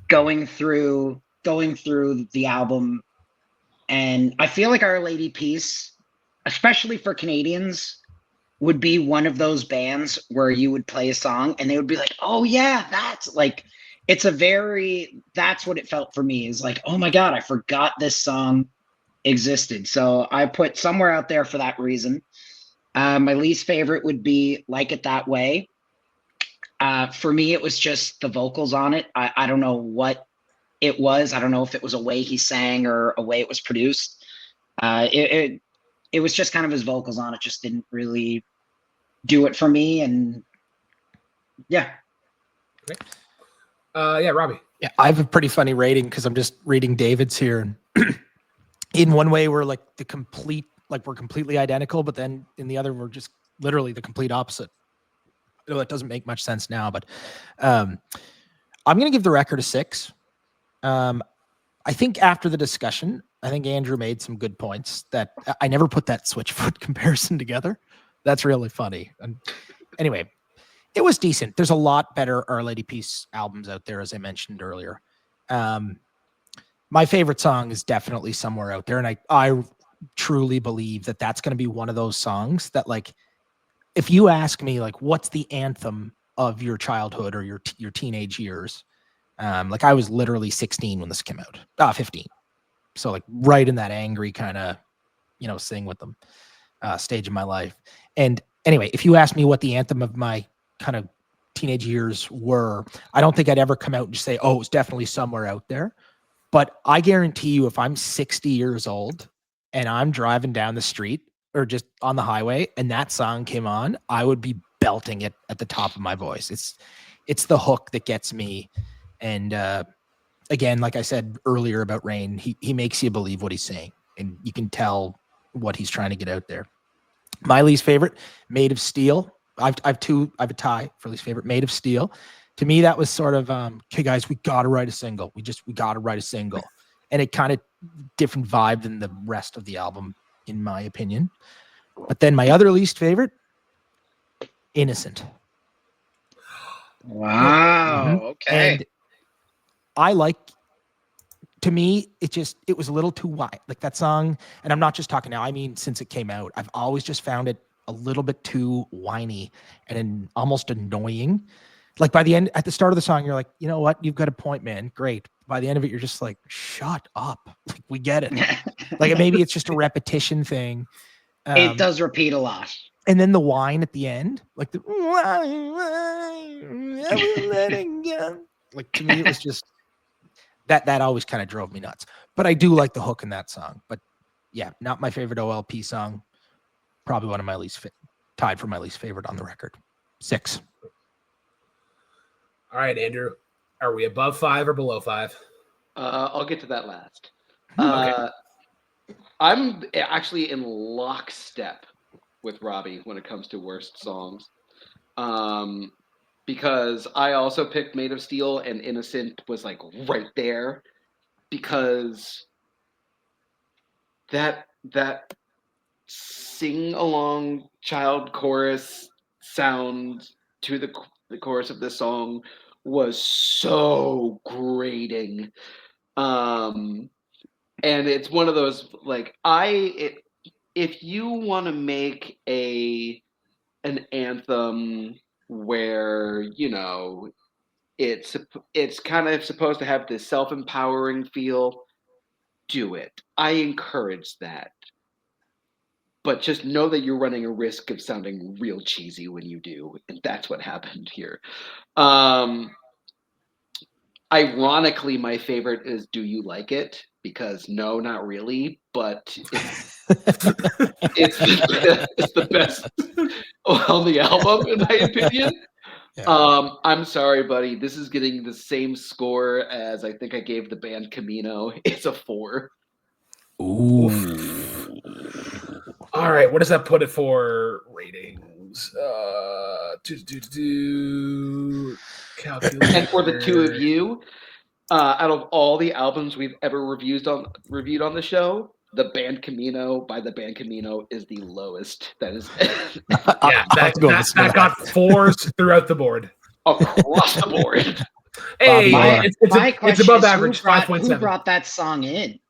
going through the album, and I feel like Our Lady Peace, especially for Canadians, would be one of those bands where you would play a song and they would be like, oh yeah, that's like, that's what it felt for me, is like, oh my God, I forgot this song existed. So I put Somewhere Out There for that reason. My least favorite would be Like It That Way. For me, it was just the vocals on it. I don't know what it was. I don't know if it was a way he sang or a way it was produced. It was just kind of his vocals on it just didn't really do it for me. And yeah. Great. Yeah, Robbie. Yeah, I have a pretty funny rating because I'm just reading David's here. And in one way, we're like we're completely identical, but then in the other, we're just literally the complete opposite. I know that doesn't make much sense now, but I'm going to give the record a 6. I think after the discussion, I think Andrew made some good points that I never put that Switchfoot comparison together. That's really funny. And anyway, It was decent. There's a lot better Our Lady Peace albums out there, as I mentioned earlier. My favorite song is definitely Somewhere Out There, and I truly believe that that's going to be one of those songs that, like, if you ask me, like, what's the anthem of your childhood or your teenage years, like, I was literally 16 when this came out, 15, so like right in that angry kind of, sing with them stage of my life. And anyway, if you ask me what the anthem of my kind of teenage years were, I don't think I'd ever come out and just say, oh, it's definitely Somewhere Out There. But I guarantee you, if I'm 60 years old and I'm driving down the street or just on the highway and that song came on, I would be belting it at the top of my voice. It's the hook that gets me. And again, like I said earlier about Rain, he makes you believe what he's saying, and you can tell what he's trying to get out there. My least favorite, Made of Steel. I have a tie for least favorite, Made of Steel. To me, that was sort of, okay, guys, we got to write a single. We got to write a single. And it kind of different vibe than the rest of the album, in my opinion. But then my other least favorite, Innocent. Wow. Okay. And I like, to me, it was a little too wide. Like that song, and I'm not just talking now, I mean, since it came out, I've always just found it a little bit too whiny and almost annoying. Like by the end, at the start of the song, you're like, you know what? You've got a point, man. Great. By the end of it, you're just like, shut up. Like, we get it. Like maybe it's just a repetition thing. It does repeat a lot. And then the whine at the end, like the letting go. Like to me, it was just that always kind of drove me nuts. But I do like the hook in that song. But yeah, not my favorite OLP song. Probably one of my tied for my least favorite on the record. 6. All right, Andrew. Are we above 5 or below 5? I'll get to that last. Okay. I'm actually in lockstep with Robbie when it comes to worst songs. Because I also picked Made of Steel, and Innocent was like right there, because that sing along child chorus sound to the chorus of this song was so grating. And it's one of those, like, if you want to make an anthem where, it's kind of supposed to have this self-empowering feel, do it. I encourage that. But just know that you're running a risk of sounding real cheesy when you do, and that's what happened here. Ironically, my favorite is Do You Like It? Because no, not really, but it's the best on the album, in my opinion. Yeah. I'm sorry, buddy. This is getting the same score as I think I gave the band Camino. It's a 4. Ooh. All right, what does that put it for ratings? Calculate. And for the two of you, out of all the albums we've ever reviewed on the show, the band Camino by the band Camino is the lowest. That is, yeah, that got 4s throughout the board, across the board. Hey, it's above average. 5.7. Who brought that song in?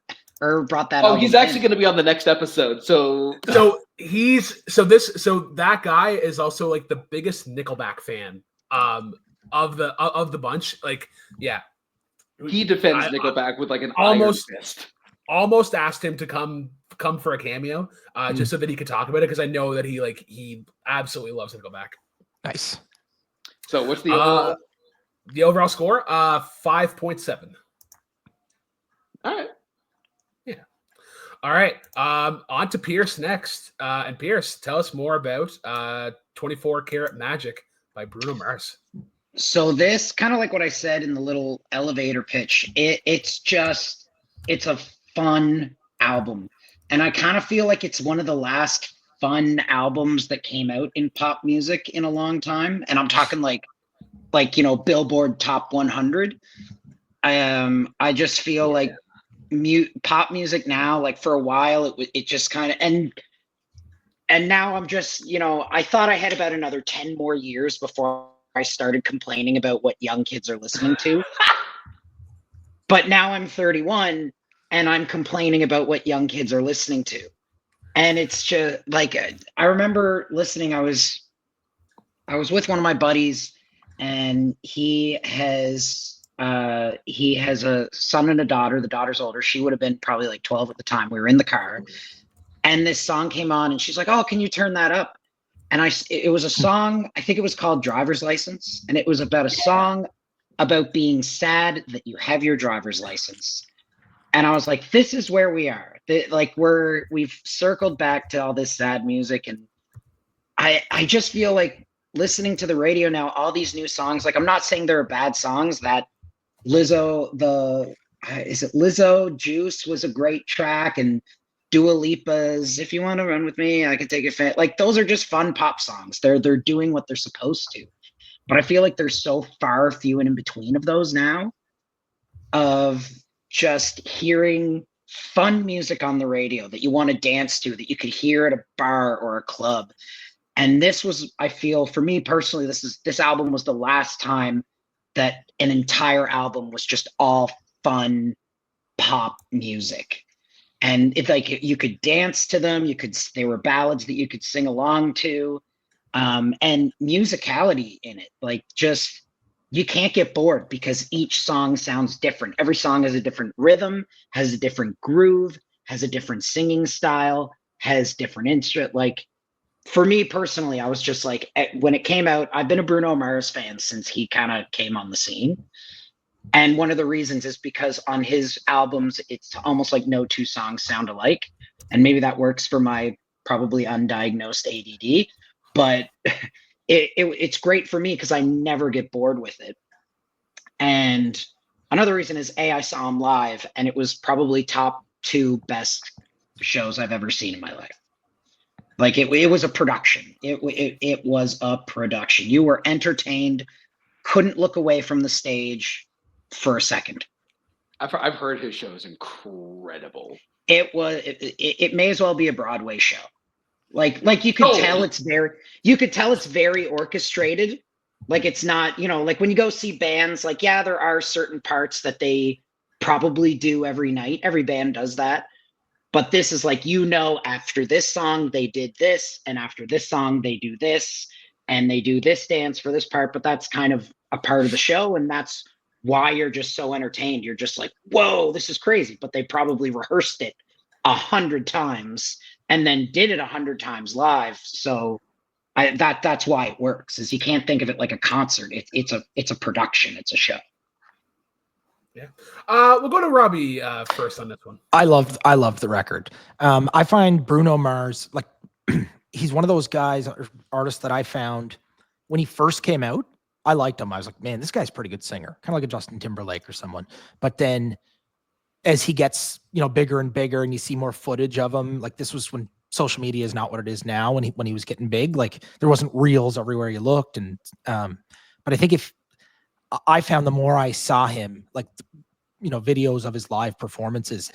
Or brought that? Oh, he's actually going to be on the next episode. So that guy is also like the biggest Nickelback fan of the bunch. Like, yeah, he defends Nickelback with like an iron fist. Almost asked him to come for a cameo, just so that he could talk about it, because I know that he absolutely loves Nickelback. Nice. So what's the overall score? 5.7. All right. Yeah. All right. On to Pierce next. And Pierce, tell us more about 24 Karat Magic by Bruno Mars. So this, kind of like what I said in the little elevator pitch, it's a fun album. And I kind of feel like it's one of the last fun albums that came out in pop music in a long time. And I'm talking like Billboard Top 100. I just feel like pop music now, like for a while, it just kind of, and now I'm just, I thought I had about another 10 more years before I started complaining about what young kids are listening to. But now I'm 31 and I'm complaining about what young kids are listening to. And it's just like, I remember listening, I was with one of my buddies, and he has a son and a daughter. The daughter's older. She would have been probably like 12 at the time. We were in the car, and this song came on, and she's like, "Oh, can you turn that up?" And it was a song, I think it was called Driver's License, and it was about a song about being sad that you have your driver's license. And I was like, this is where we are. Like we've circled back to all this sad music, and I just feel like listening to the radio now, all these new songs, like I'm not saying they're bad songs. That Lizzo, is it Lizzo Juice was a great track, and Dua Lipa's If You Want to Run With Me, I Can Take It Fit. Like those are just fun pop songs. They're doing what they're supposed to. But I feel like there's so far few and in between of those now, of just hearing fun music on the radio that you want to dance to, that you could hear at a bar or a club. And this was, I feel, for me personally, this album was the last time that an entire album was just all fun pop music. And it's like you could dance to them, they were ballads that you could sing along to. And musicality in it, like just you can't get bored because each song sounds different. Every song has a different rhythm, has a different groove, has a different singing style, has different instrument. Like for me personally, I was just like, when it came out, I've been a Bruno Mars fan since he kind of came on the scene. And one of the reasons is because on his albums, it's almost like no two songs sound alike. And maybe that works for my probably undiagnosed ADD. But it's great for me because I never get bored with it. And another reason is I saw him live, and it was probably top 2 best shows I've ever seen in my life. Like it was a production. It was a production. You were entertained, couldn't look away from the stage for a second. I've heard his show is incredible. It may as well be a Broadway show. Like you could tell it's very orchestrated. Like it's not, like when you go see bands, like, yeah, there are certain parts that they probably do every night. Every band does that. But this is like, after this song, they did this, and after this song, they do this, and they do this dance for this part. But that's kind of a part of the show. And that's why you're just so entertained. You're just like, whoa, this is crazy. But they probably rehearsed it 100 times and then did it 100 times live. So that's why it works, is you can't think of it like a concert. It's a production. It's a show. Yeah. We'll go to Robbie first on this one. I love the record. I find Bruno Mars, like he's one of those guys, artists that I found when he first came out. I liked him. I was like, man, this guy's a pretty good singer, kind of like a Justin Timberlake or someone. But then as he gets, bigger and bigger, and you see more footage of him, like this was when social media is not what it is now. When he was getting big, like there wasn't reels everywhere you looked. And, but I think if I found the more I saw him, like, videos of his live performances,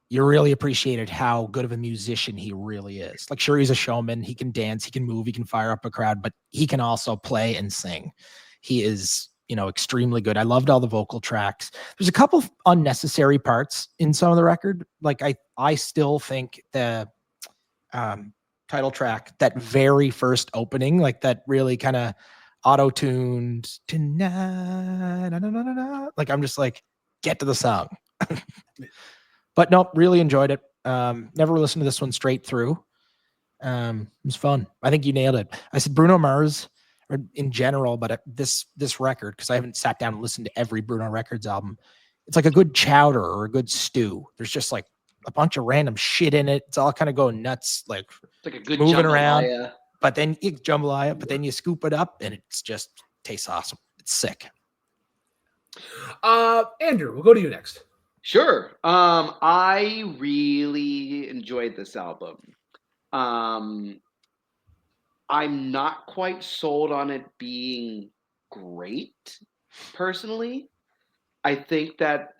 you really appreciated how good of a musician he really is. Like, sure, he's a showman. He can dance, he can move, he can fire up a crowd, but he can also play and sing. He is, extremely good. I loved all the vocal tracks. There's a couple unnecessary parts in some of the record. Like I still think the title track, that very first opening, like that really kind of auto-tuned tonight, like I'm just like, get to the song. But no, really enjoyed it. Never listened to this one straight through. It was fun. I think you nailed it. I said Bruno Mars, or in general, but this record, because I haven't sat down and listened to every Bruno Records album, it's like a good chowder or a good stew. There's just like a bunch of random shit in it. It's all kind of going nuts, like It's like a good moving jambalaya. around. But then you jambalaya, but then you scoop it up, and it's just tastes awesome. It's sick. Andrew, we'll go to you next. Sure. I really enjoyed this album. I'm not quite sold on it being great, personally. I think that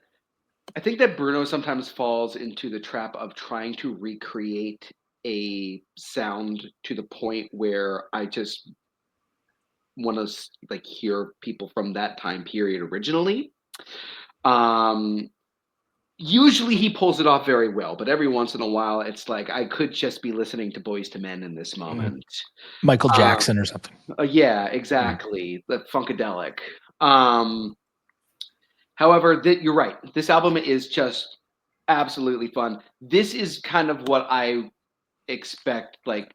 Bruno sometimes falls into the trap of trying to recreate a sound to the point where I just want to like hear people from that time period originally. Usually he pulls it off very well, but every once in a while it's like I could just be listening to Boys to Men in this moment. Michael Jackson or something. Yeah, exactly. The Funkadelic. However, you're right. This album is just absolutely fun. This is kind of what I expect. Like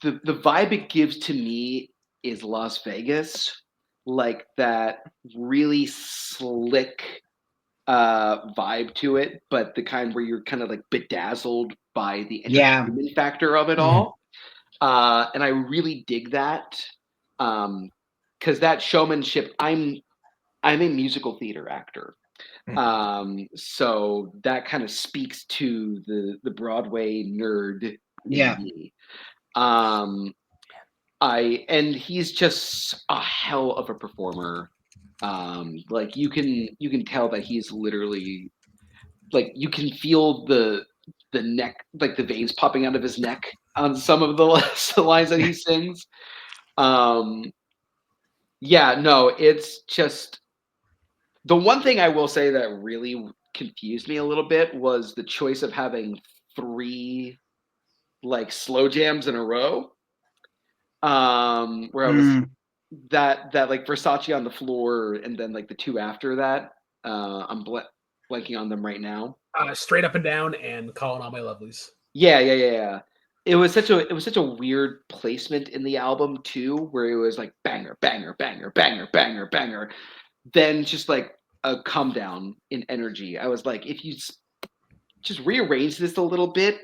the vibe it gives to me is Las Vegas, like that really slick vibe to it, but the kind where you're kind of like bedazzled by the entertainment factor of it all. And I really dig that. Because that showmanship, I'm a musical theater actor. So that kind of speaks to the Broadway nerd in me. And he's just a hell of a performer. Like you can tell that he's literally like you can feel the neck, like the veins popping out of his neck on some of the lines that he sings. Yeah, no, it's just the one thing I will say that really confused me a little bit was the choice of having 3 like slow jams in a row. Where I was that like Versace on the floor and then like the 2 after that. I'm blanking on them right now. Straight Up and Down and Calling All My Lovelies. Yeah. It was such a weird placement in the album too, where it was like banger, banger, banger, banger, banger, banger. Then just like a come down in energy. I was like, if you just rearrange this a little bit,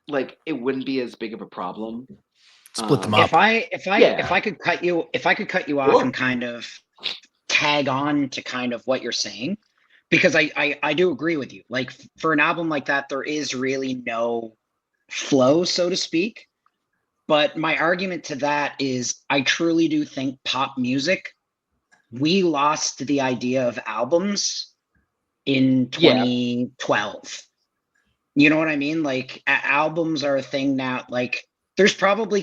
like it wouldn't be as big of a problem. Split them up. If I could cut you off and kind of tag on to kind of what you're saying, because I do agree with you. Like for an album like that, there is really no flow, so to speak. But my argument to that is I truly do think pop music, we lost the idea of albums in 2012. You know what I mean? Like albums are a thing now. Like there's probably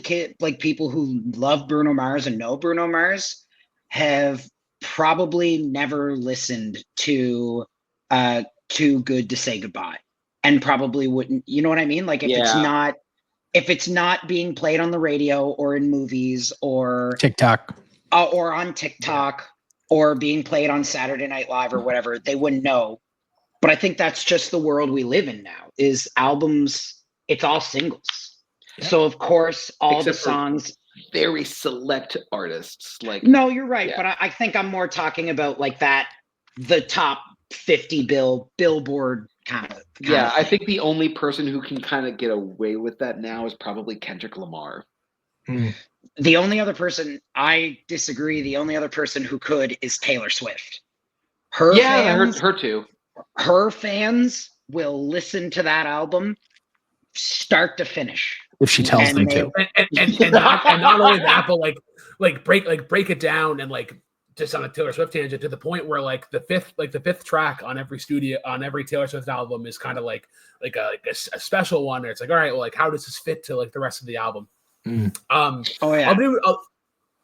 people who love Bruno Mars and know Bruno Mars have probably never listened to Too Good to Say Goodbye and probably wouldn't. You know what I mean? Like if it's not being played on the radio or in movies or TikTok or on TikTok or being played on Saturday Night Live or whatever, they wouldn't know. But I think that's just the world we live in now is albums. It's all singles. Yeah. So of course, the songs, very select artists like. No, you're right. Yeah. But I think I'm more talking about like the top 50 Billboard kind of. Yeah. I think the only person who can kind of get away with that now is probably Kendrick Lamar. The only other person, I disagree. The only other person who could is Taylor Swift. Her too. Her fans will listen to that album start to finish if she tells them to. And not only that, but like break it down and like just on a Taylor Swift tangent to the point where like the fifth track on every Taylor Swift album is kind of like a special one. Where it's like, all right, well, like how does this fit to like the rest of the album?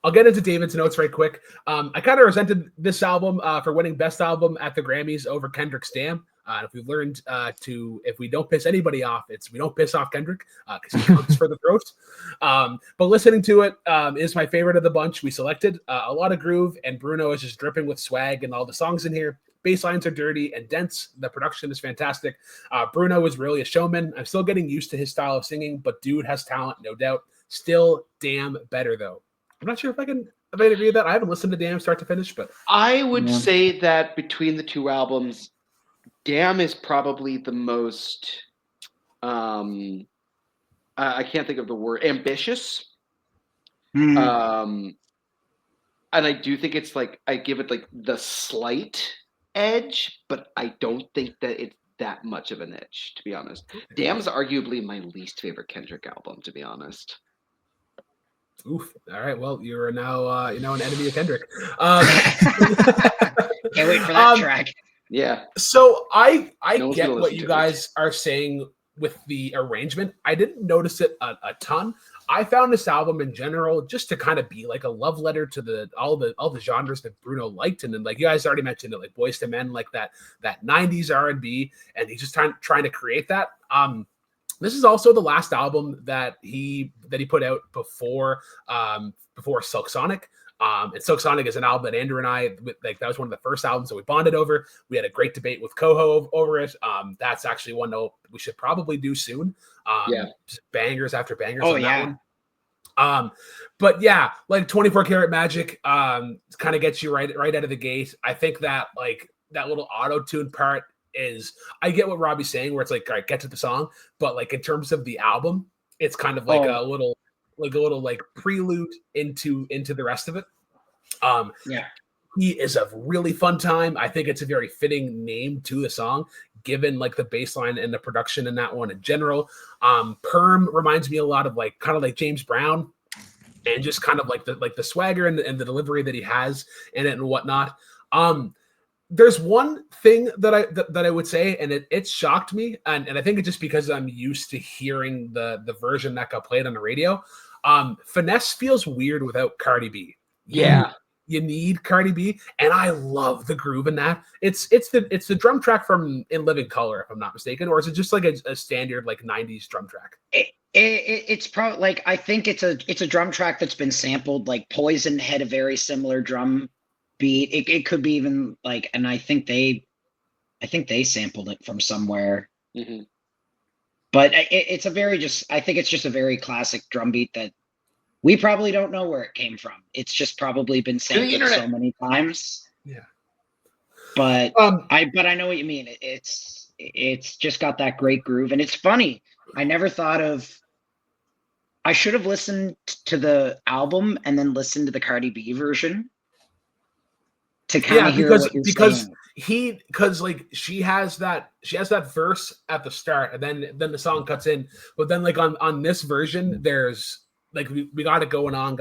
I'll get into Deivid's notes right quick. I kind of resented this album for winning Best Album at the Grammys over Kendrick's Damn. If we've learned if we don't piss anybody off, we don't piss off Kendrick because he comes for the throat. But listening to it is my favorite of the bunch we selected. A lot of groove, and Bruno is just dripping with swag, and all the songs in here. Bass lines are dirty and dense. The production is fantastic. Bruno is really a showman. I'm still getting used to his style of singing, but dude has talent, no doubt. Still damn better though. I'm not sure if I can agree with that. I haven't listened to Damn start to finish, but I would say that between the 2 albums, Damn is probably the most I can't think of the word, ambitious. And I do think it's like I give it like the slight edge, but I don't think that it's that much of an edge, to be honest. Damn is arguably my least favorite Kendrick album, to be honest. Oof. All right. Well, you're now an enemy of Kendrick. Can't wait for that track. Yeah. So I get what you guys are saying with the arrangement. I didn't notice it a ton. I found this album in general just to kind of be like a love letter to all the genres that Bruno liked, and then like you guys already mentioned it, like Boys to Men, like that 90s R&B, and he's just trying to create that. This is also the last album that he put out before Silk Sonic. And Silk Sonic is an album that Andrew and I, like, that was one of the first albums that we bonded over. We had a great debate with Coho over it. That's actually one that we should probably do soon. Just bangers after bangers on that one. But yeah, like 24 Karat Magic kind of gets you right out of the gate. I think that like that little auto-tune part is, I get what Robbie's saying, where it's like, all right, get to the song, but like in terms of the album, it's kind of like a little prelude into the rest of it. He is a really fun time. I think it's a very fitting name to the song, given like the bass line and the production in that one in general. Perm reminds me a lot of like kind of like James Brown, and just kind of like the swagger and the delivery that he has in it and whatnot. There's one thing that I would say, and it shocked me, and I think it's just because I'm used to hearing the version that got played on the radio. Finesse feels weird without Cardi B. You need Cardi B, and I love the groove in that. It's the drum track from In Living Color, if I'm not mistaken, or is it just like a standard like 90s drum track? It's probably like, I think it's a drum track that's been sampled. Like Poison had a very similar drum beat. It could be even like, and I think they sampled it from somewhere. Mm-hmm. But it's a very I think it's just a very classic drum beat that we probably don't know where it came from. It's just probably been sampled so many times. Yeah. But I know what you mean. It's just got that great groove, and it's funny. I never thought of. I should have listened to the album and then listened to the Cardi B version to kind of hear what you're saying. Because like she has that verse at the start, and then the song cuts in, but then like on this version there's like we got it going on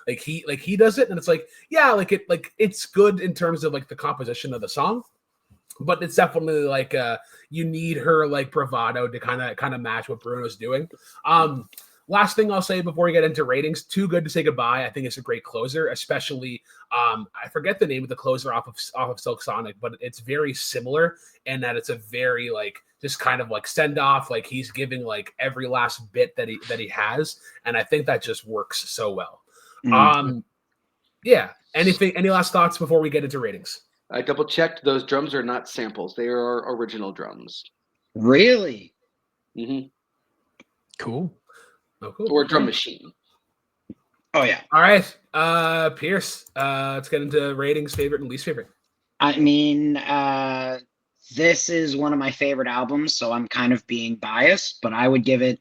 like he does it, and it's like, yeah, like it's good in terms of like the composition of the song, but it's definitely like you need her like bravado to kind of match what Bruno's doing. Last thing I'll say before we get into ratings, Too Good to Say Goodbye, I think it's a great closer, especially I forget the name of the closer off of Silk Sonic, but it's very similar in that it's a very like just kind of like send off, like he's giving like every last bit that he has, and I think that just works so well. Yeah. Any last thoughts before we get into ratings? I double checked; those drums are not samples; they are original drums. Really? Mm-hmm. Cool. Oh, cool. Or a drum machine. Oh yeah. All right, Pierce. Let's get into ratings, favorite and least favorite. I mean, this is one of my favorite albums, so I'm kind of being biased, but I would give it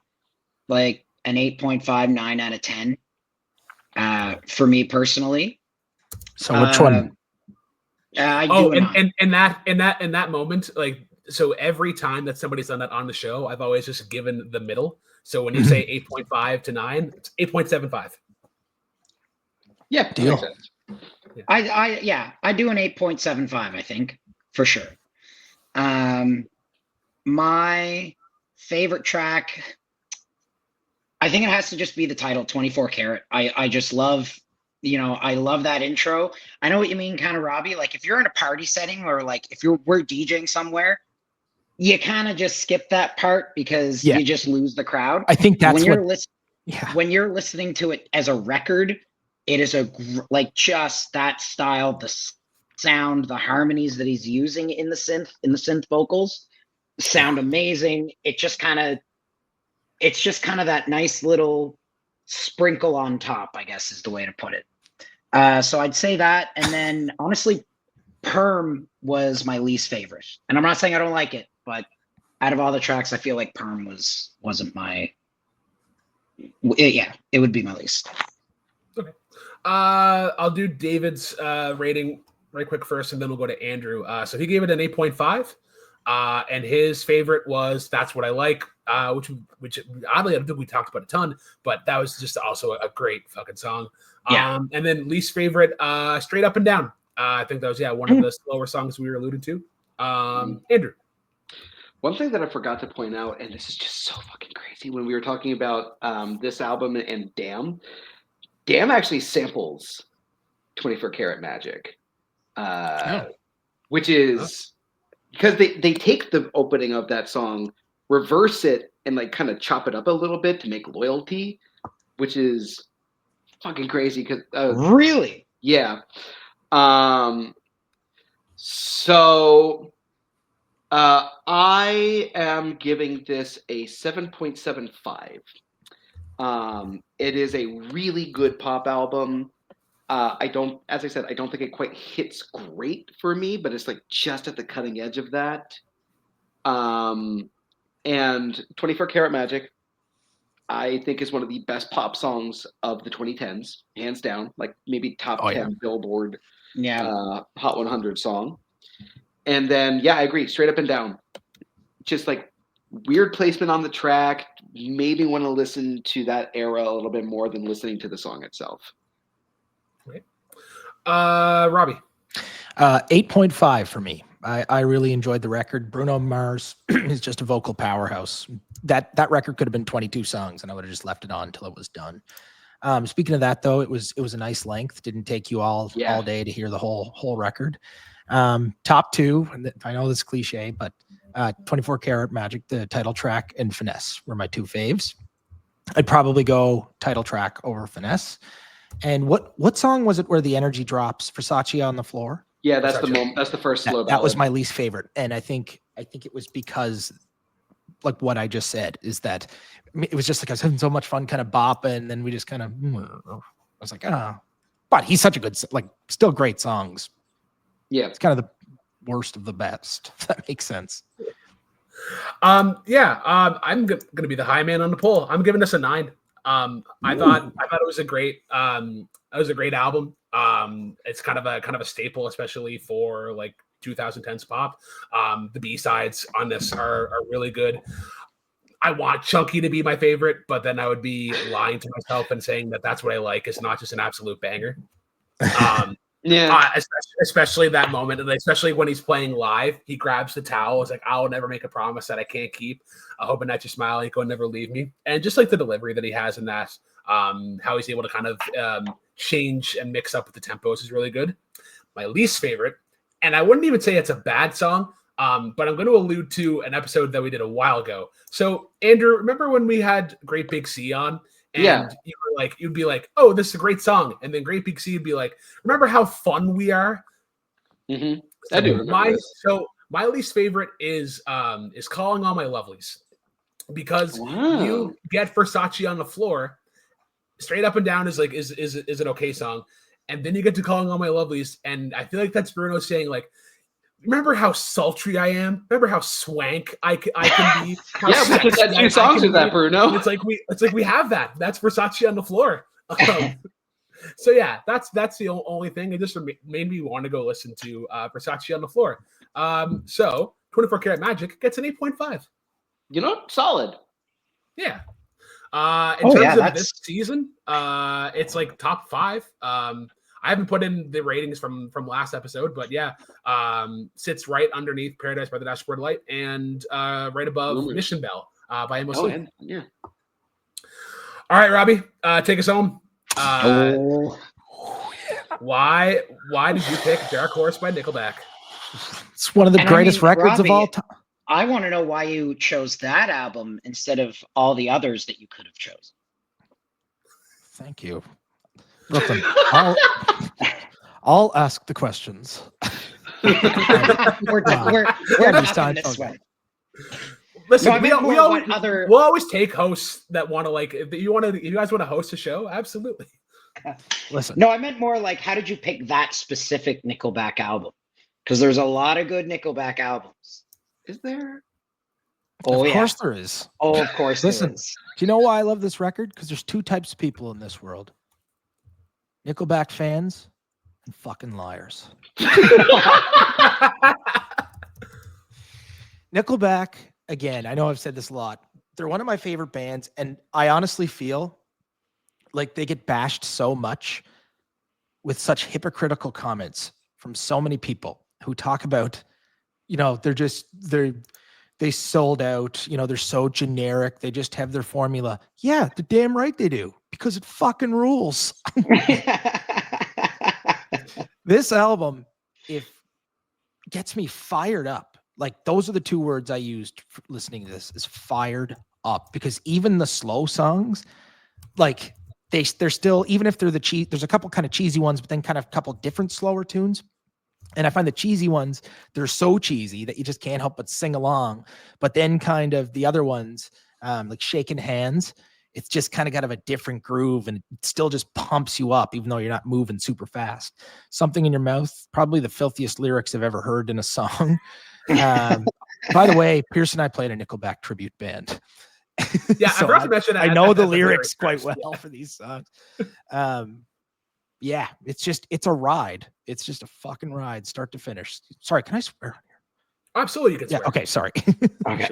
like an 8.59 out of 10 for me personally. So which one? I do in that moment, like, so every time that somebody's done that on the show, I've always just given the middle. So when you say 8.5 to 9, it's 8.75. Yeah, deal. I do an 8.75, I think, for sure. My favorite track, I think it has to just be the title, 24 Karat. I just love, I love that intro. I know what you mean, kind of, Robbie. Like if you're in a party setting, or like if we're DJing somewhere, you kind of just skip that part because you just lose the crowd. I think that's when you're listening to it as a record, it is just that style, the sound, the harmonies that he's using in the synth vocals sound amazing. It's just kind of that nice little sprinkle on top, I guess is the way to put it. So I'd say that. And then honestly, Perm was my least favorite. And I'm not saying I don't like it, but out of all the tracks, I feel like Perm wasn't my, it would be my least. Okay. I'll do David's rating right quick first, and then we'll go to Andrew. So he gave it an 8.5. And his favorite was That's What I Like, which oddly I don't think we talked about a ton, but that was just also a great fucking song. Yeah. And then least favorite, Straight Up and Down. I think that was one of the slower songs we were alluded to. Andrew. One thing that I forgot to point out, and this is just so fucking crazy, when we were talking about this album and Damn actually samples 24 Karat Magic, which is because they take the opening of that song, reverse it, and like kind of chop it up a little bit to make Loyalty, which is fucking crazy. Because Really? yeah. So I am giving this a 7.75. It is a really good pop album. As I said, I don't think it quite hits great for me, but it's like just at the cutting edge of that. And 24 Karat Magic, I think, is one of the best pop songs of the 2010s, hands down. Like maybe top 10 Billboard Hot 100 song. And then, yeah, I agree. Straight Up and Down. Just like weird placement on the track. Maybe want to listen to that era a little bit more than listening to the song itself. Right. Robbie. 8.5 for me. I really enjoyed the record. Bruno Mars is just a vocal powerhouse. That record could have been 22 songs, and I would have just left it on until it was done. Speaking of that, though, it was a nice length. Didn't take you all day to hear the whole record. Top two, and I know this is cliche, but 24 Karat Magic, the title track, and Finesse were my two faves. I'd probably go title track over Finesse. And what song was it where the energy drops? Versace on the Floor? Yeah, that's the moment. That's the first slow ballad. That was my least favorite, and I think it was because, like what I just said, is that it was just like I was having so much fun, kind of bopping, and then we just kind of, I was like, but he's such a good, like, still great songs. Yeah, it's kind of the worst of the best, if that makes sense. I'm gonna be the high man on the poll. I'm giving this a 9. I thought it was a great album. It's kind of a staple, especially for like 2010s pop. The B-sides on this are really good. I want Chunky to be my favorite, but then I would be lying to myself and saying that that's what I like. It's not just an absolute banger. Especially that moment, and especially when he's playing live, he grabs the towel. It's like, I'll never make a promise that I can't keep. I hope that you smile, you go never leave me. And just like the delivery that he has in that, how he's able to kind of change and mix up with the tempos is really good. My least favorite, and I wouldn't even say it's a bad song, but I'm going to allude to an episode that we did a while ago. So, Andrew, remember when we had Great Big Sea on? And you'd be like, oh, this is a great song. And then Great Big Sea would be like, remember how fun we are? Mm-hmm. I do remember this. So my least favorite is Calling All My Lovelies. Because you get Versace on the Floor, Straight Up and Down is like is an okay song. And then you get to Calling All My Lovelies. And I feel like that's Bruno saying, like, remember how sultry I am? Remember how swank I can be? Yeah, we just had 2 songs with that, Bruno. It's like we have that. That's Versace on the Floor. So yeah, that's the only thing. It just made me want to go listen to Versace on the Floor. So 24 Karat Magic gets an 8.5. You know, solid. Yeah. In terms of this season, it's like top 5. I haven't put in the ratings from last episode, but yeah, sits right underneath Paradise by the Dashboard Light and right above Mission Bell by Amos Lee. Yeah. All right, Robbie, take us home. Why did you pick Dark Horse by Nickelback? It's one of the greatest records of all time. I want to know why you chose that album instead of all the others that you could have chosen. Thank you. Brooklyn, I'll ask the questions. We're talking this way. Listen, we'll always take hosts that want to, like, if you guys want to host a show, absolutely. Listen. No, I meant more like, how did you pick that specific Nickelback album? Because there's a lot of good Nickelback albums. Is there? Of course there is. Oh, of course there is. Do you know why I love this record? Because there's 2 types of people in this world. Nickelback fans and fucking liars. Nickelback, again, I know I've said this a lot. They're one of my favorite bands, and I honestly feel like they get bashed so much with such hypocritical comments from so many people who talk about, they're they sold out. You know, they're so generic. They just have their formula. Yeah, the damn right they do, because it fucking rules. This album, gets me fired up. Like, those are the two words I used for listening to this, is fired up, because even the slow songs, like they're still, even if they're there's a couple kind of cheesy ones, but then kind of a couple different slower tunes. And I find the cheesy ones, they're so cheesy that you just can't help but sing along. But then kind of the other ones, like Shaking Hands, it's just kind of got a different groove, and it still just pumps you up, even though you're not moving super fast. Something in Your Mouth, probably the filthiest lyrics I've ever heard in a song. By the way, Pierce and I played a Nickelback tribute band. Yeah, So I forgot to mention that. I know the at lyrics very quite first, well for these songs. Yeah, it's a ride. It's just a fucking ride, start to finish. Sorry, can I swear? Absolutely, you can Yeah, swear. okay, sorry. Okay.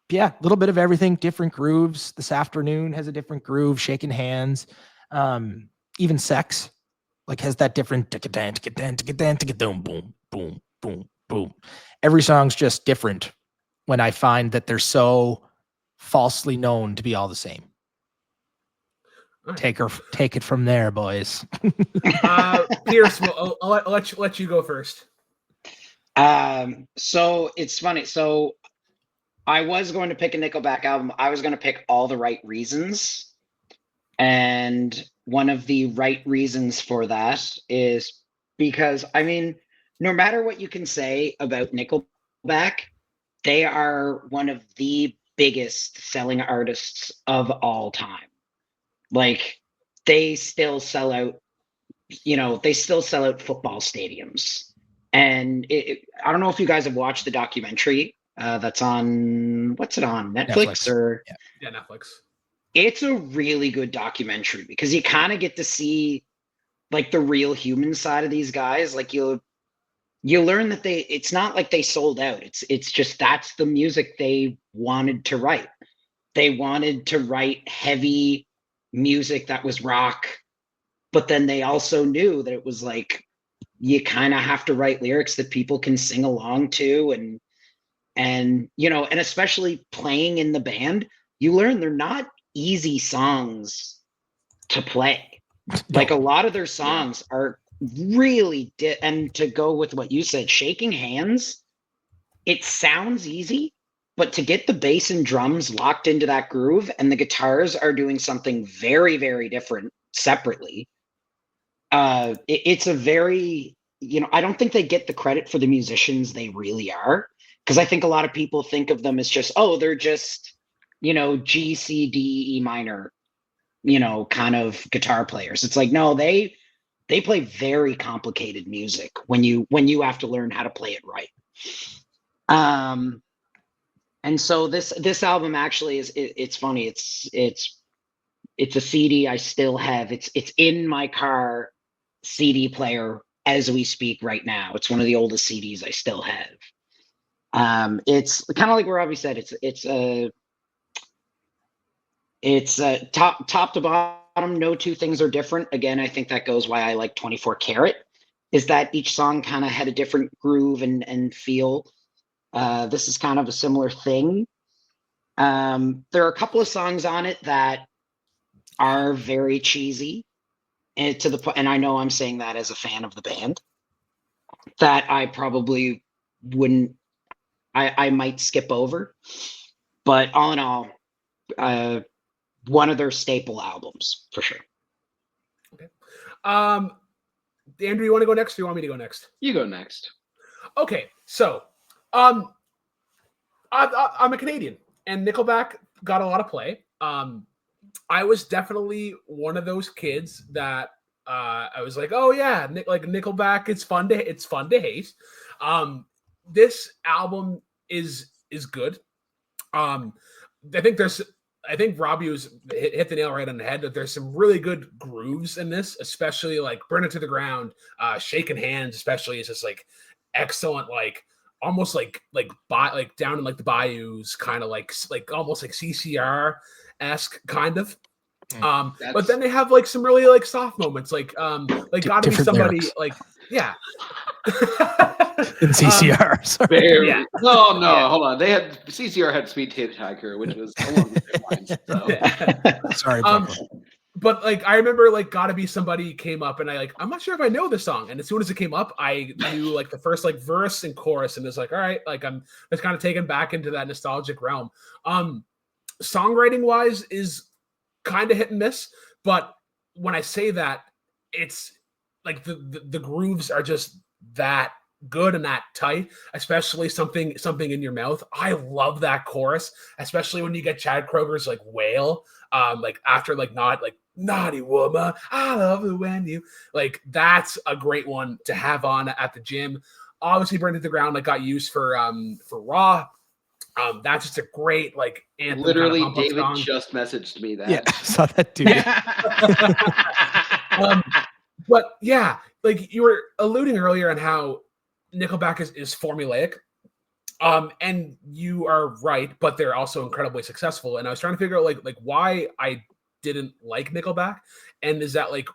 Yeah, a little bit of everything, different grooves. This Afternoon has a different groove, Shaking Hands. Even Sex, like, has that different boom, boom, boom, boom. Every song's just different when I find that they're so falsely known to be all the same. All right. Take it from there, boys. Pierce, I'll let you go first. So it's funny. So I was going to pick a Nickelback album. I was going to pick All the Right Reasons. And one of the right reasons for that is because, I mean, no matter what you can say about Nickelback, they are one of the biggest selling artists of all time. Like, they still sell out, they still sell out football stadiums. And I don't know if you guys have watched the documentary that's on, what's it on? Netflix. Or yeah, Netflix. It's a really good documentary because you kind of get to see like the real human side of these guys. Like, you learn that it's not like they sold out. It's just, that's the music they wanted to write. They wanted to write heavy music that was rock, but then they also knew that it was like, you kind of have to write lyrics that people can sing along to, and especially playing in the band, you learn they're not easy songs to play. Like, a lot of their songs are really and to go with what you said, Shaking Hands, it sounds easy, but to get the bass and drums locked into that groove, and the guitars are doing something very, very different separately, it's a very, I don't think they get the credit for the musicians they really are, because I think a lot of people think of them as just, they're just, G, C, D, E minor, kind of guitar players. It's like, no, they play very complicated music when you have to learn how to play it right. And so this album actually it's funny. It's a CD I still have. It's in my car CD player as we speak right now. It's one of the oldest CDs I still have. It's kind of like where Robbie said, it's top to bottom. No two things are different. Again, I think that goes why I like 24 Karat, is that each song kind of had a different groove and feel. This is kind of a similar thing. There are a couple of songs on it that are very cheesy, and to the point, and I know I'm saying that as a fan of the band, that I probably wouldn't, I might skip over. But all in all, one of their staple albums for sure. Okay. Andrew, you want to go next, or you want me to go next? You go next. Okay, so I'm a Canadian, and Nickelback got a lot of play. I was definitely one of those kids that I was like, oh yeah, like Nickelback, it's fun to hate. This album is good. I think Robbie hit the nail right on the head, that there's some really good grooves in this, especially like Burn It to the Ground, Shaking Hands, especially, is just like excellent, like almost like down in like the bayous, kind of like almost like CCR-esque kind of. But then they have like some really like soft moments, like Gotta Be Somebody, lyrics. like, yeah. in CCR. Sorry. Barely. Yeah. No, hold on. CCR had Sweet Hitchhiker, which was along the same lines. So. Sorry, Brooklyn. But like I remember like Gotta Be Somebody came up and I'm not sure if I know this song. And as soon as it came up, I knew like the first like verse and chorus, and it's like, all right, like I'm just kind of taken back into that nostalgic realm. Songwriting wise is kind of hit and miss, but when I say that, it's like the grooves are just that good and that tight, especially something in your mouth. I love that chorus, especially when you get Chad Kroger's like wail, like after like not like naughty woman, I love it when you like. That's a great one to have on at the gym. Obviously, Burn to the Ground like got used for Raw. That's just a great like anthem. Literally, kind of David song. just messaged me that. Yeah, I saw that too. But yeah, like you were alluding earlier on how Nickelback is formulaic. And you are right, but they're also incredibly successful. And I was trying to figure out like why I didn't like Nickelback. And is that like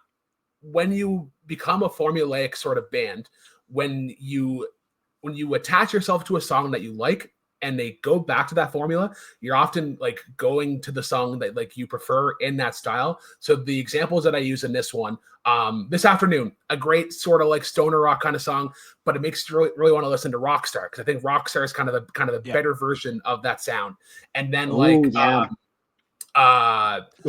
when you become a formulaic sort of band, when you attach yourself to a song that you like and they go back to that formula, you're often like going to the song that like you prefer in that style. So the examples that I use in this one, This Afternoon, a great sort of like stoner rock kind of song, but it makes you really want to listen to Rockstar, because I think Rockstar is kind of the better version of that sound. And then good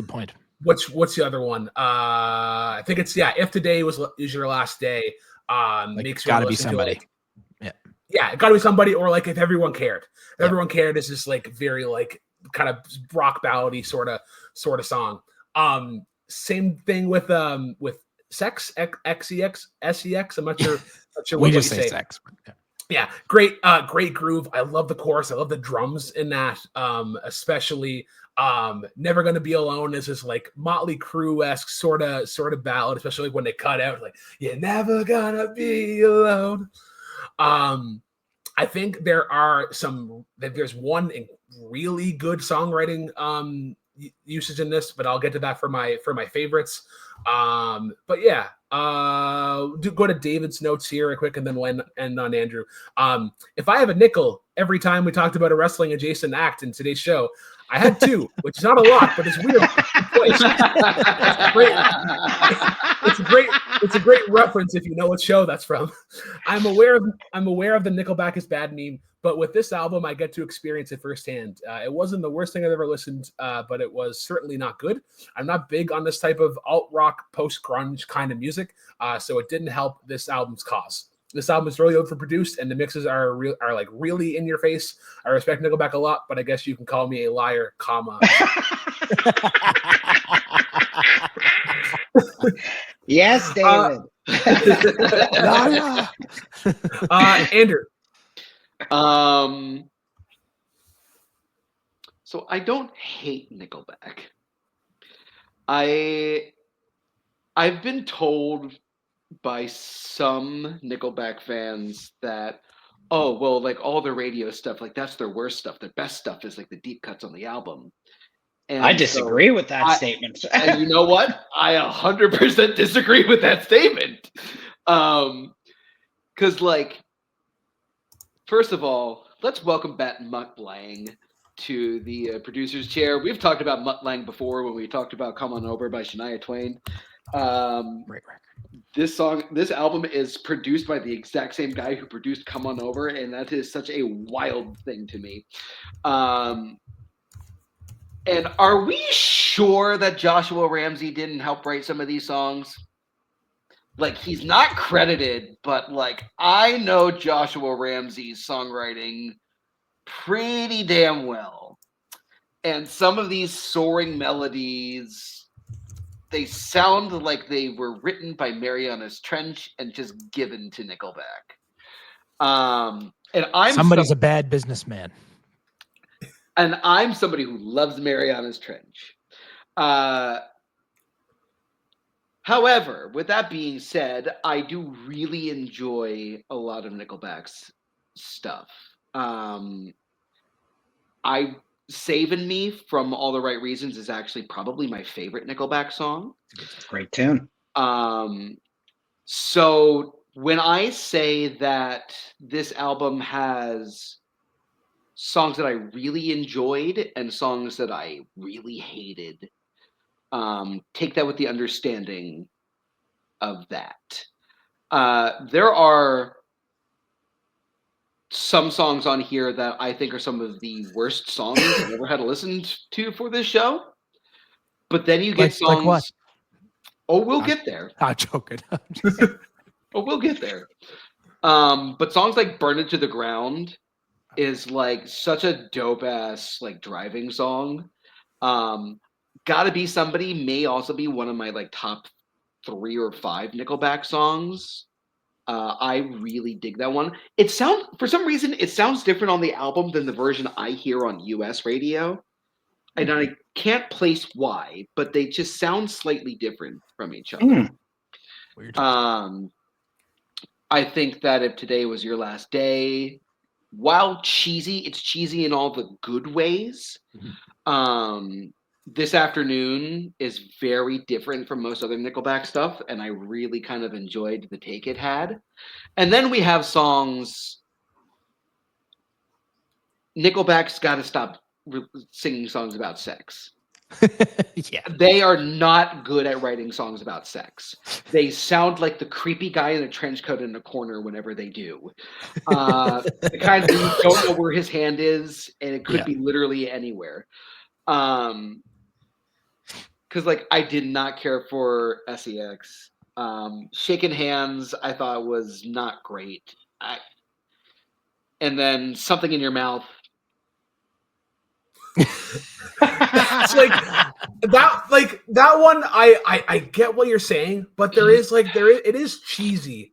point. What's the other one? I think it's If Today is Your Last Day. Makes you Gotta be listen somebody. To, like, yeah, it gotta be somebody, or like If Everyone Cared. If Everyone Cared is just like very like kind of rock ballady sort of song. Same thing with Sex, Sex. I'm not sure We just say sex. Yeah, great groove. I love the chorus. I love the drums in that. Especially Never Gonna Be Alone is this like Motley Crue-esque sort of ballad, especially like when they cut out like you're never gonna be alone. I think there's one really good songwriting usage in this, but I'll get to that for my favorites. But yeah, go to David's notes here real quick, and then we'll end on Andrew. If I have a nickel every time we talked about a wrestling adjacent act in today's show, I had two, which is not a lot, but it's real. It's a great reference if you know what show that's from. I'm aware of the Nickelback is bad meme, but with this album, I get to experience it firsthand. It wasn't the worst thing I've ever listened, but it was certainly not good. I'm not big on this type of alt rock, post grunge kind of music, so it didn't help this album's cause. This album is really overproduced, and the mixes are like really in your face. I respect Nickelback a lot, but I guess you can call me a liar, comma. Yes, David. Andrew. So I don't hate Nickelback. I've been told by some Nickelback fans that, oh, well, like all the radio stuff, like that's their worst stuff. Their best stuff is like the deep cuts on the album. And I disagree with that statement. And you know what? I 100% disagree with that statement. Because, like, first of all, let's welcome back Mutt Lang to the producer's chair. We've talked about Mutt Lang before when we talked about Come On Over by Shania Twain. Great record. This album is produced by the exact same guy who produced Come On Over, and that is such a wild thing to me. And are we sure that Joshua Ramsey didn't help write some of these songs? Like, he's not credited, but like I know Joshua Ramsey's songwriting pretty damn well. And some of these soaring melodies, they sound like they were written by Marianas Trench and just given to Nickelback. And Somebody's a bad businessman. And I'm somebody who loves Marianas Trench. However, with that being said, I do really enjoy a lot of Nickelback's stuff. Savin' Me from All the Right Reasons is actually probably my favorite Nickelback song. Great tune. So when I say that this album has songs that I really enjoyed and songs that I really hated, take that with the understanding of that. There are some songs on here that I think are some of the worst songs I've ever had to listen to for this show. But then you get songs. Like what? Oh, we'll get there. I'm joking. Oh, we'll get there. But songs like "Burn It to the Ground" is like such a dope ass like driving song. Gotta Be Somebody may also be one of my like top 3 or 5 Nickelback songs. I really dig that one. For some reason it sounds different on the album than the version I hear on US radio. And I can't place why, but they just sound slightly different from each other. Weird. I think that If Today Was Your Last Day, while cheesy, it's cheesy in all the good ways. This Afternoon is very different from most other Nickelback stuff, and I really kind of enjoyed the take it had. And then we have songs. Nickelback's got to stop singing songs about sex. Yeah. They are not good at writing songs about sex. They sound like the creepy guy in a trench coat in a corner whenever they do. The kind of you don't know where his hand is, and it could be literally anywhere. Because like I did not care for SEX. Shaking Hands I thought was not great. And then Something in Your Mouth. It's like that one. I get what you're saying, but it is cheesy.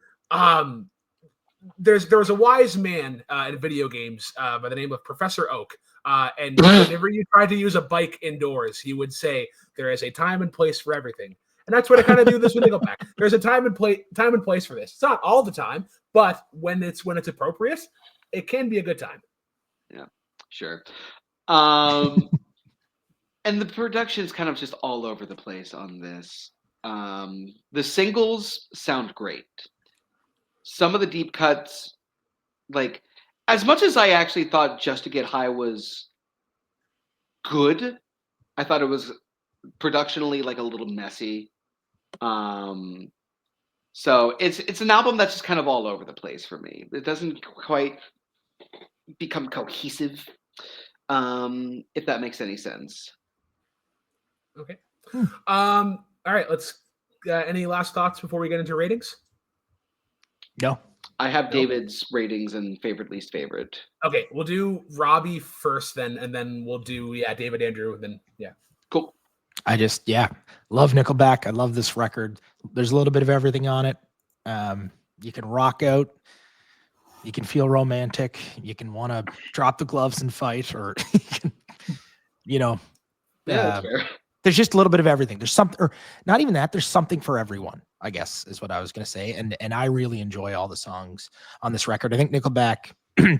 There was a wise man in video games by the name of Professor Oak, and whenever you tried to use a bike indoors, he would say there is a time and place for everything, and that's what I kind of do this with Nickelback. There's a time and place for this. It's not all the time, but when it's appropriate, it can be a good time. Yeah, sure. And the production is kind of just all over the place on this. The singles sound great. Some of the deep cuts, like as much as I actually thought Just to Get High was good, I thought it was productionally like a little messy. So it's an album that's just kind of all over the place for me. It doesn't quite become cohesive. If that makes any sense. Okay. All right. Let's. Any last thoughts before we get into ratings? No. I have David's ratings and favorite, least favorite. Okay, we'll do Robbie first, then, and then we'll do David, Andrew, then Cool. I just love Nickelback. I love this record. There's a little bit of everything on it. You can rock out. You can feel romantic. You can want to drop the gloves and fight, or that's fair. There's just a little bit of everything. There's something, or not even that. There's something for everyone, I guess, is what I was going to say. And I really enjoy all the songs on this record. I think Nickelback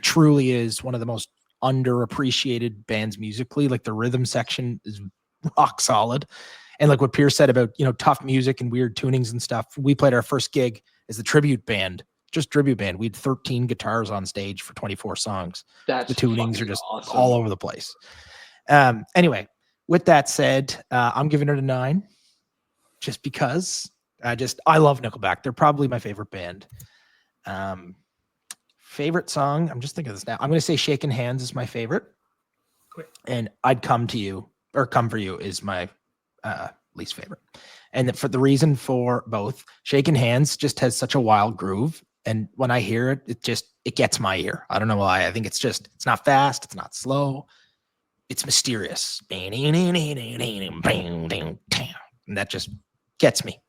truly is one of the most underappreciated bands musically. Like the rhythm section is rock solid. And like what Pierce said about, tough music and weird tunings and stuff. We played our first gig as the tribute band. Just tribute band. We had 13 guitars on stage for 24 songs. The tunings are just awesome. All over the place. Anyway, with that said, I'm giving it a 9 just because I love Nickelback. They're probably my favorite band. Favorite song, I'm just thinking of this now. I'm going to say Shaking Hands is my favorite. Quick. And I'd Come to You, or Come for You is my least favorite. And for the reason for both, Shaking Hands just has such a wild groove. And when I hear it, it gets my ear. I don't know why. I think it's not fast. It's not slow. It's mysterious. And that just gets me.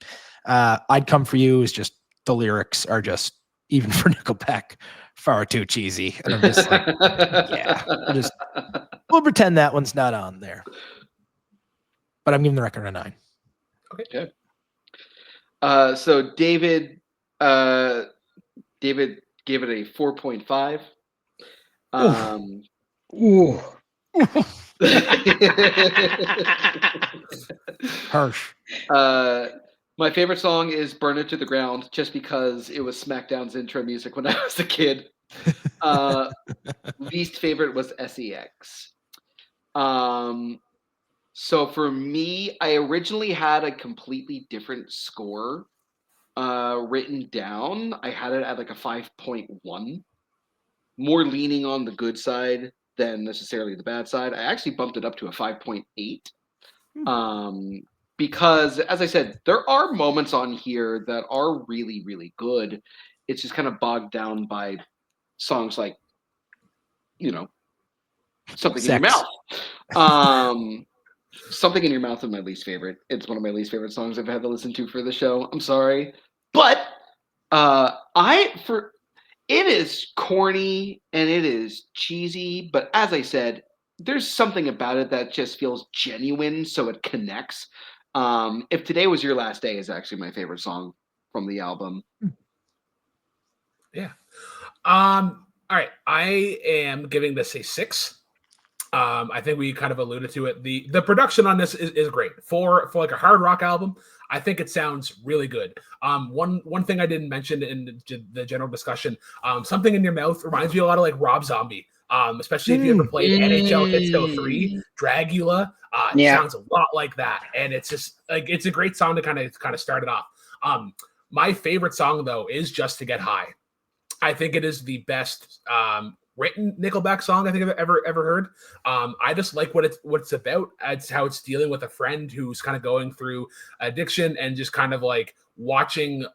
I'd Come for You is just, the lyrics are just, even for Nickelback, far too cheesy. And I'm just like, we'll pretend that one's not on there. But I'm giving the record a 9. Okay. So David gave it a 4.5. Ooh. Harsh. My favorite song is "Burn It to the Ground," just because it was SmackDown's intro music when I was a kid. Least favorite was SEX. So for me, I originally had a completely different score written down. I had it at like a 5.1, more leaning on the good side than necessarily the bad side. I actually bumped it up to a 5.8. Because, as I said, there are moments on here that are really, really good. It's just kind of bogged down by songs like, Something in Your Sex. Mouth. Something in Your Mouth is my least favorite. It's one of my least favorite songs I've had to listen to for the show. I'm sorry. But it is corny and it is cheesy, but as I said, there's something about it that just feels genuine, so it connects. If Today Was Your Last Day is actually my favorite song from the album. Yeah. All right. I am giving this a 6. I think we kind of alluded to it. The production on this is great for like a hard rock album. I think it sounds really good. One thing I didn't mention in the general discussion, Something in Your Mouth reminds me a lot of like Rob Zombie. Especially if you ever played NHL Hitsco 3, Dragula. Sounds a lot like that, and it's just like it's a great song to kind of start it off. My favorite song though is Just to Get High. I think it is the best written Nickelback song I think I've ever heard. I just like what it's about. It's how it's dealing with a friend who's kind of going through addiction and just kind of like watching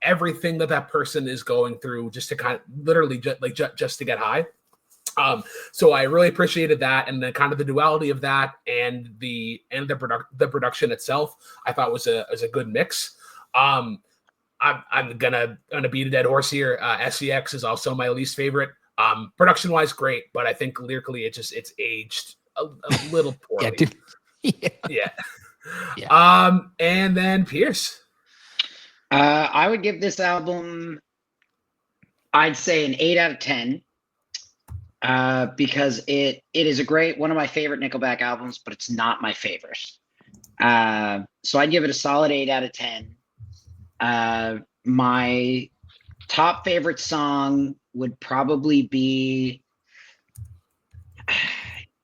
everything that person is going through just to kind of literally just to get high. So I really appreciated that, and the kind of the duality of that and the production itself I thought was a good mix. I'm gonna beat a dead horse here. SEX is also my least favorite. Production wise, great, but I think lyrically it's aged a little poorly. Yeah. And then Pierce. I would give this album, I'd say an 8 out of 10. Because it is one of my favorite Nickelback albums, but it's not my favorite. So I'd give it a solid 8 out of 10. My top favorite song would probably be,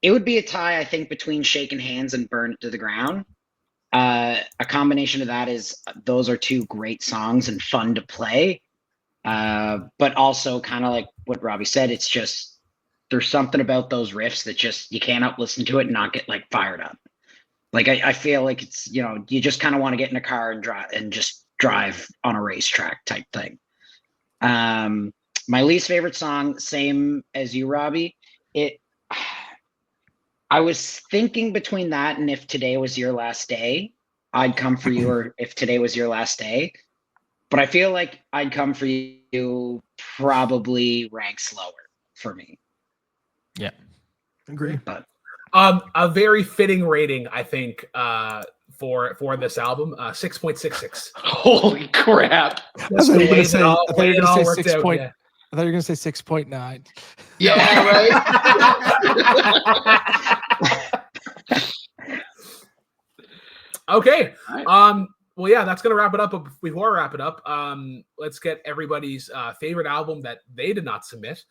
it would be a tie, I think, between Shaking Hands and Burn It to the Ground. A combination of that is those are two great songs and fun to play. But also kind of like what Robbie said, it's just, there's something about those riffs that just, you cannot listen to it and not get like fired up. Like, I feel like it's, you just kind of want to get in a car and just drive on a racetrack type thing. My least favorite song, same as you, Robbie. I was thinking between that and If Today Was Your Last Day, I'd Come For You, or If Today Was Your Last Day. But I feel like I'd Come For You probably ranks lower for me. Yeah, agree. But a very fitting rating, I think, for this album, 6.66. Holy crap! I thought you were going to say 6 point. Yeah. I thought you were going to say 6.9. Yeah, right. Okay. Right. Well, yeah, that's gonna wrap it up. But before I wrap it up, let's get everybody's favorite album that they did not submit.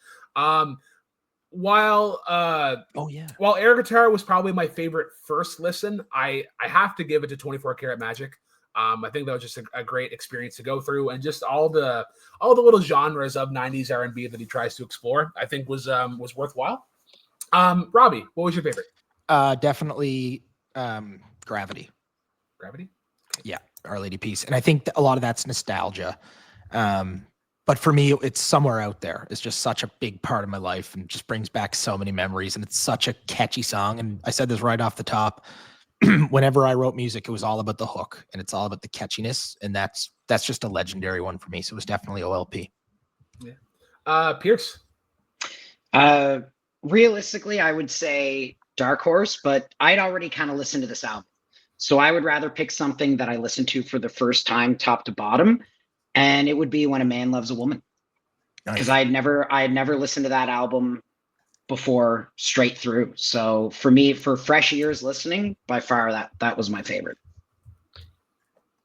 While Air Guitar was probably my favorite first listen, I have to give it to 24 Karat Magic. I think that was just a great experience to go through, and just all the little genres of 90s R&B that he tries to explore, I think was worthwhile. Robbie, what was your favorite? Definitely Gravity. Gravity? Yeah, Our Lady Peace. And I think a lot of that's nostalgia. But for me, it's Somewhere Out There. It's just such a big part of my life and just brings back so many memories. And it's such a catchy song. And I said this right off the top. Whenever I wrote music, it was all about the hook and it's all about the catchiness. And that's just a legendary one for me. So it was definitely OLP. Yeah. Pierce? Realistically, I would say Dark Horse, but I'd already kind of listened to this album. So I would rather pick something that I listened to for the first time, top to bottom. And it would be When a Man Loves a Woman, because I had never listened to that album before straight through. So for me, for fresh ears listening, by far that was my favorite.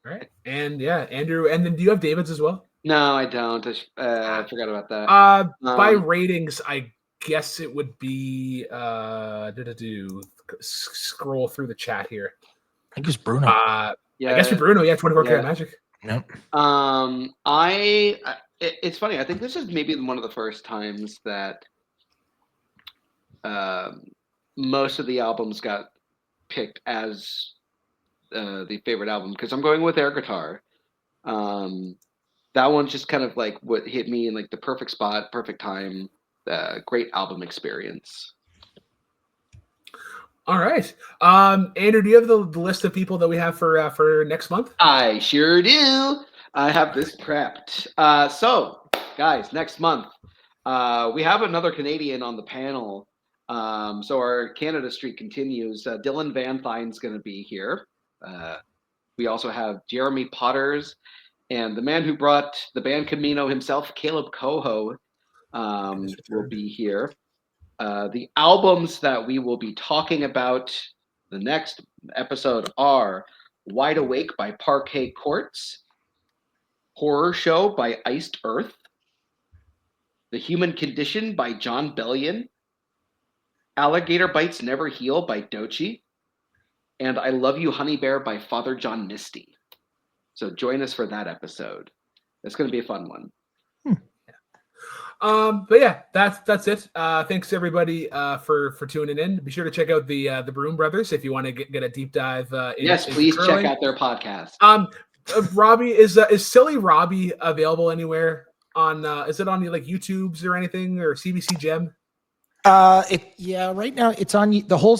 All right. And yeah, Andrew. And then do you have David's as well? No, I don't. I forgot about that. By ratings, I guess it would be scroll through the chat here. I think it's Bruno. Yeah, I guess for Bruno, 24 karat magic. Yep. It's funny. I think this is maybe one of the first times that most of the albums got picked as the favorite album, because I'm going with air guitar. That one's just kind of like what hit me in like the perfect spot, perfect time, great album experience. All right. Andrew, do you have the list of people that we have for next month? I sure do. I have this prepped. So, guys, next month, we have another Canadian on the panel. So our Canada streak continues. Dylan Van Thine's going to be here. We also have Jeremy Potters and the man who brought the band Camino himself, Caleb Coho, will be here. The albums that we will be talking about the next episode are Wide Awake by Parquet Courts, Horror Show by Iced Earth, The Human Condition by John Bellion, Alligator Bites Never Heal by Doechii, and I Love You Honey Bear by Father John Misty. So join us for that episode. It's going to be a fun one. But yeah, that's it. Thanks everybody for tuning in. Be sure to check out the Broom Brothers if you want to get a deep dive. Yes, please check out their podcast. Robbie is Silly Robbie available anywhere on? Is it on like YouTube's or anything, or CBC Gem? Right now it's on the whole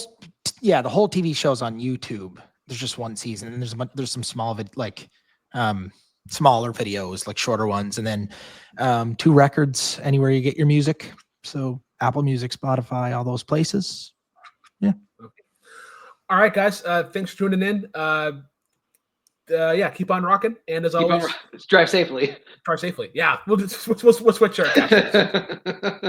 TV show's on YouTube. There's just one season, and there's some smaller videos, like shorter ones, and then 2 records anywhere you get your music. So Apple Music, Spotify, all those places. Yeah. Okay. All right, guys. Thanks for tuning in. Keep on rocking, and as always, drive safely. Drive safely. Yeah, we'll switch our captions.